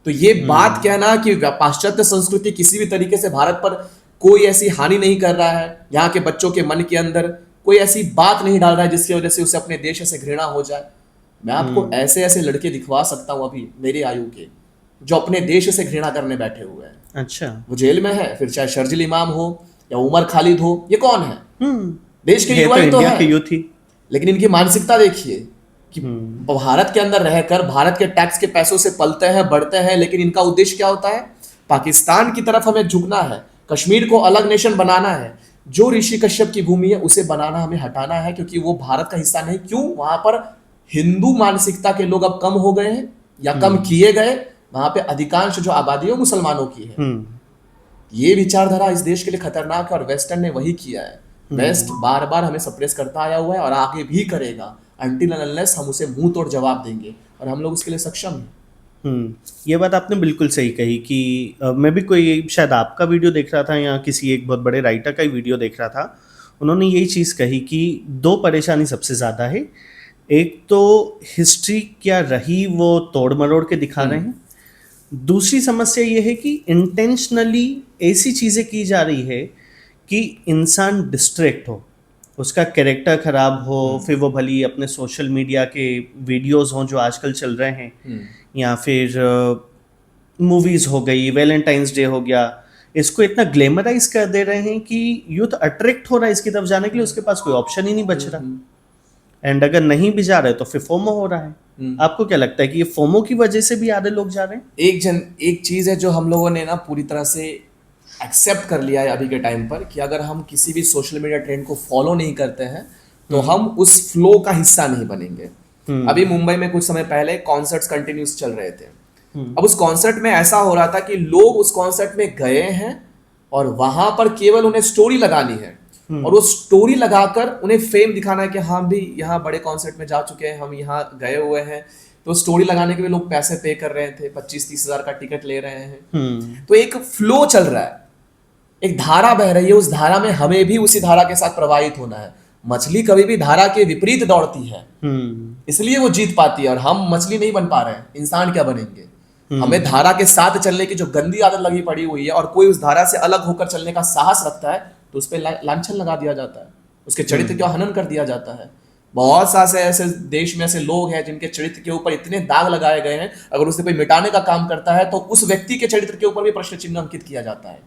Speaker 1: तो ये बात कहना कि पाश्चात्य संस्कृति किसी भी तरीके से भारत पर कोई ऐसी हानि नहीं कर रहा है, यहाँ के बच्चों के मन के अंदर कोई ऐसी बात नहीं डाल रहा है जिसकी वजह से उसे अपने देश से घृणा हो जाए। मैं आपको ऐसे ऐसे लड़के दिखवा सकता हूँ अभी मेरी आयु के, जो अपने देश से घृणा करने बैठे हुए हैं।
Speaker 2: अच्छा।
Speaker 1: वो जेल में है, फिर चाहे शर्जिल इमाम हो या उमर खालिद हो, ये कौन है? देश के युवा ही तो है। लेकिन इनकी मानसिकता देखिए कि भारत के अंदर रहकर भारत के टैक्स के पैसों से पलते हैं, बढ़ते हैं, लेकिन इनका उद्देश्य क्या होता है? पाकिस्तान की तरफ हमें झुकना है, कश्मीर को अलग नेशन बनाना है, जो ऋषि कश्यप की भूमि है उसे बनाना, हमें हटाना है, क्योंकि वो भारत का हिस्सा नहीं। क्यों? वहां पर हिंदू मानसिकता के लोग अब कम हो गए हैं या कम किए गए, वहां पे अधिकांश जो आबादी है मुसलमानों की है। ये विचारधारा इस देश के लिए खतरनाक है और वेस्टर्न ने वही किया है। वेस्ट बार बार हमें सप्रेस करता आया हुआ है और आगे भी करेगा, अनटिल एंड अनलेस हम उसे मुंह तोड़ जवाब देंगे, और हम लोग उसके लिए सक्षम हैं।
Speaker 2: ये बात आपने बिल्कुल सही कही कि मैं भी कोई शायद आपका वीडियो देख रहा था या किसी एक बहुत बड़े राइटर का ही वीडियो देख रहा था, उन्होंने यही चीज़ कही कि दो परेशानी सबसे ज़्यादा है। एक तो हिस्ट्री क्या रही वो तोड़ मरोड़ के दिखा रहे हैं, दूसरी समस्या ये है कि इंटेंशनली ऐसी चीज़ें की जा रही है कि इंसान डिस्ट्रैक्ट हो, उसका कैरेक्टर खराब हो, फिर वो भली अपने सोशल मीडिया के वीडियोस हों जो आजकल चल रहे हैं, या फिर मूवीज़ हो गई, वैलेंटाइंस डे हो गया, इसको इतना ग्लैमराइज कर दे रहे हैं कि यूथ अट्रैक्ट हो रहा है इसकी तरफ जाने के लिए, उसके पास कोई ऑप्शन ही नहीं बच रहा। एंड अगर नहीं भी जा रहे तो फिर फोमो हो रहा है। आपको क्या लगता है कि ये फोमो की वजह से भी आधे लोग जा रहे हैं?
Speaker 1: एक चीज है जो हम लोगों ने ना पूरी तरह से एक्सेप्ट कर लिया है अभी के टाइम पर, कि अगर हम किसी भी सोशल मीडिया ट्रेंड को फॉलो नहीं करते हैं तो हम उस फ्लो का हिस्सा नहीं बनेंगे। अभी मुंबई में कुछ समय पहले कॉन्सर्ट्स कंटिन्यूस चल रहे थे। अब उस कॉन्सर्ट में ऐसा हो रहा था कि लोग उस कॉन्सर्ट में गए हैं और वहां पर केवल उन्हें स्टोरी लगानी है, और वो स्टोरी लगाकर उन्हें फेम दिखाना है कि हम भी यहाँ बड़े कॉन्सर्ट में जा चुके हैं, हम यहाँ गए हुए हैं। तो स्टोरी लगाने के लिए लोग पैसे पे कर रहे थे, 25-30 हज़ार का टिकट ले रहे हैं। तो एक फ्लो चल रहा है, एक धारा बह रही है, उस धारा में हमें भी उसी धारा के साथ प्रवाहित होना है। मछली कभी भी धारा के विपरीत दौड़ती है, इसलिए वो जीत पाती है, और हम मछली नहीं बन पा रहे हैं, इंसान क्या बनेंगे? हमें धारा के साथ चलने की जो गंदी आदत लगी पड़ी हुई है, और कोई उस धारा से अलग होकर चलने का साहस रखता है तो उस पर लांछन लगा दिया जाता है, उसके चरित्र का हनन कर दिया जाता है। बहुत सारे ऐसे देश में ऐसे लोग हैं जिनके चरित्र के ऊपर इतने दाग लगाए गए हैं, अगर उसे कोई मिटाने का काम करता है तो उस व्यक्ति के चरित्र के ऊपर भी प्रश्न चिन्ह अंकित किया जाता है।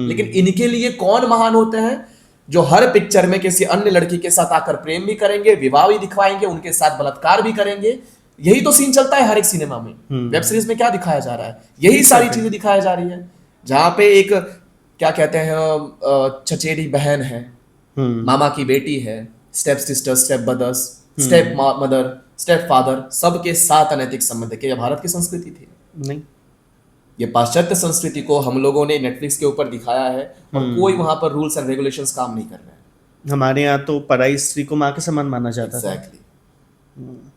Speaker 1: लेकिन इनके लिए कौन महान होते हैं? जो हर पिक्चर में किसी अन्य लड़की के साथ आकर प्रेम भी करेंगे, विवाह भी दिखवाएंगे, उनके साथ बलात्कार भी करेंगे। यही तो सीन चलता है हर एक सिनेमा में। वेब सीरीज में क्या दिखाया जा रहा है? यही सारी चीजें दिखाई जा रही है, जहां पे एक क्या कहते हैं चचेरी बहन है, मामा की बेटी है, step sister, step brothers, step mother, step father, सबके साथ अनैतिक संबंध। क्या भारत की संस्कृति थी?
Speaker 2: नहीं।
Speaker 1: ये पाश्चात्य संस्कृति को हम लोगों ने नेटफ्लिक्स के ऊपर दिखाया है और कोई वहां पर रूल्स एंड रेगुलेशंस काम नहीं कर रहे हैं।
Speaker 2: हमारे यहाँ तो पराई स्त्री को माँ के समान माना जाता था।
Speaker 1: एग्जैक्टली।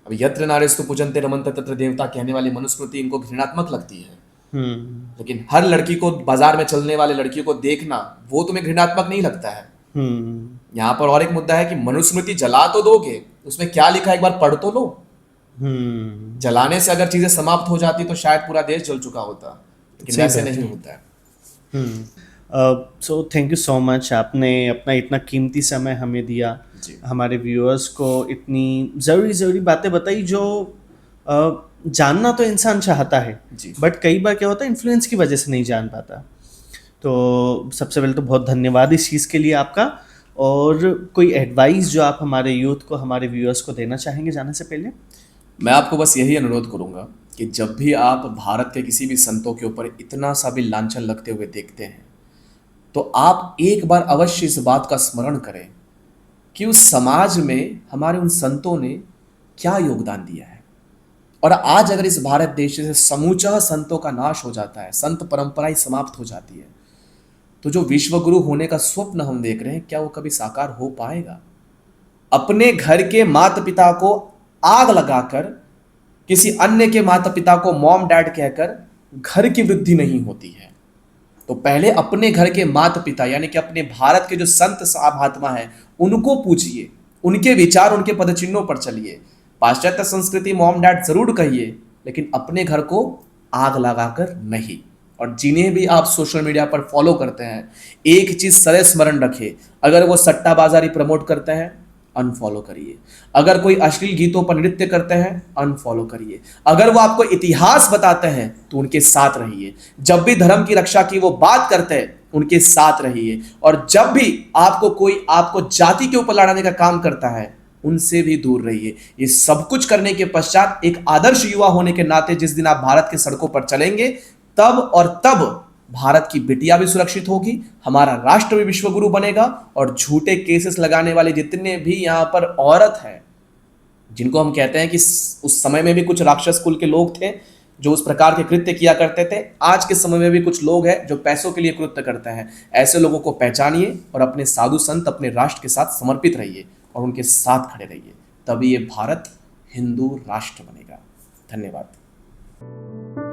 Speaker 1: अब यत्र नारेस्तु पूजन्ते रमन्ते तत्र देवता कहने वाली मनुस्मृति इनको घृणात्मक लगती है, लेकिन हर लड़की को, बाजार में चलने वाले लड़कियों को देखना वो तुम्हें घृणात्मक नहीं लगता है। यहाँ पर और एक मुद्दा है कि मनुस्मृति जला तो दोगे, उसमें क्या लिखा है एक बार पढ़ तो लो। जलाने से अगर चीजें समाप्त हो जाती तो शायद पूरा देश जल चुका होता, लेकिन वैसे नहीं होता है।
Speaker 2: So thank you so much, आपने अपना इतना कीमती समय हमें दिया, हमारे व्यूअर्स को इतनी ज़रूरी बातें बताई जो जानना तो इंसान चाहता है, बट कई बार क्या होता है इन्फ्लुएंस की वजह से नहीं जान पाता। तो सबसे पहले तो बहुत धन्यवाद इस चीज़ के लिए आपका। और कोई एडवाइस जो आप हमारे यूथ को, हमारे व्यूअर्स को देना चाहेंगे जाने से पहले?
Speaker 1: मैं आपको बस यही अनुरोध करूंगा कि जब भी आप भारत के किसी भी संतों के ऊपर इतना सा भी लांछन लगते हुए देखते हैं तो आप एक बार अवश्य इस बात का स्मरण करें कि उस समाज में हमारे उन संतों ने क्या योगदान दिया है। और आज अगर इस भारत देश से समूचा संतों का नाश हो जाता है, संत परंपरा ही समाप्त हो जाती है, तो जो विश्व गुरु होने का स्वप्न हम देख रहे हैं क्या वो कभी साकार हो पाएगा? अपने घर के माता पिता को आग लगाकर किसी अन्य के माता पिता को मॉम डैड कहकर घर की वृद्धि नहीं होती है। तो पहले अपने घर के माता पिता यानी कि अपने भारत के जो संत महात्मा हैं उनको पूजिए, उनके विचार, उनके पदचिन्हों पर चलिए। पाश्चात्य संस्कृति मॉम डैड जरूर कहिए, लेकिन अपने घर को आग लगाकर नहीं। और जिन्हें भी आप सोशल मीडिया पर फॉलो करते हैं, एक चीज सदैव स्मरण रखें, अगर वो सट्टाबाजारी प्रमोट करते हैं अनफॉलो करिए, अगर कोई अश्लील गीतों पर नृत्य करते हैं अनफॉलो करिए, अगर वो आपको इतिहास बताते हैं तो उनके साथ रहिए, जब भी धर्म की रक्षा की वो बात करते हैं उनके साथ रहिए, और जब भी कोई आपको जाति के ऊपर लड़ाने का काम करता है उनसे भी दूर रहिए। ये सब कुछ करने के पश्चात एक आदर्श युवा होने के नाते जिस दिन आप भारत के सड़कों पर चलेंगे तब भारत की बिटिया भी सुरक्षित होगी, हमारा राष्ट्र भी विश्वगुरु बनेगा, और झूठे केसेस लगाने वाले जितने भी यहाँ पर औरत हैं, जिनको हम कहते हैं कि उस समय में भी कुछ राक्षस कुल के लोग थे जो उस प्रकार के कृत्य किया करते थे, आज के समय में भी कुछ लोग हैं जो पैसों के लिए कृत्य करते हैं। ऐसे लोगों को पहचानिए और अपने साधु संत, अपने राष्ट्र के साथ समर्पित रहिए और उनके साथ खड़े रहिए, तभी ये भारत हिंदू राष्ट्र बनेगा। धन्यवाद।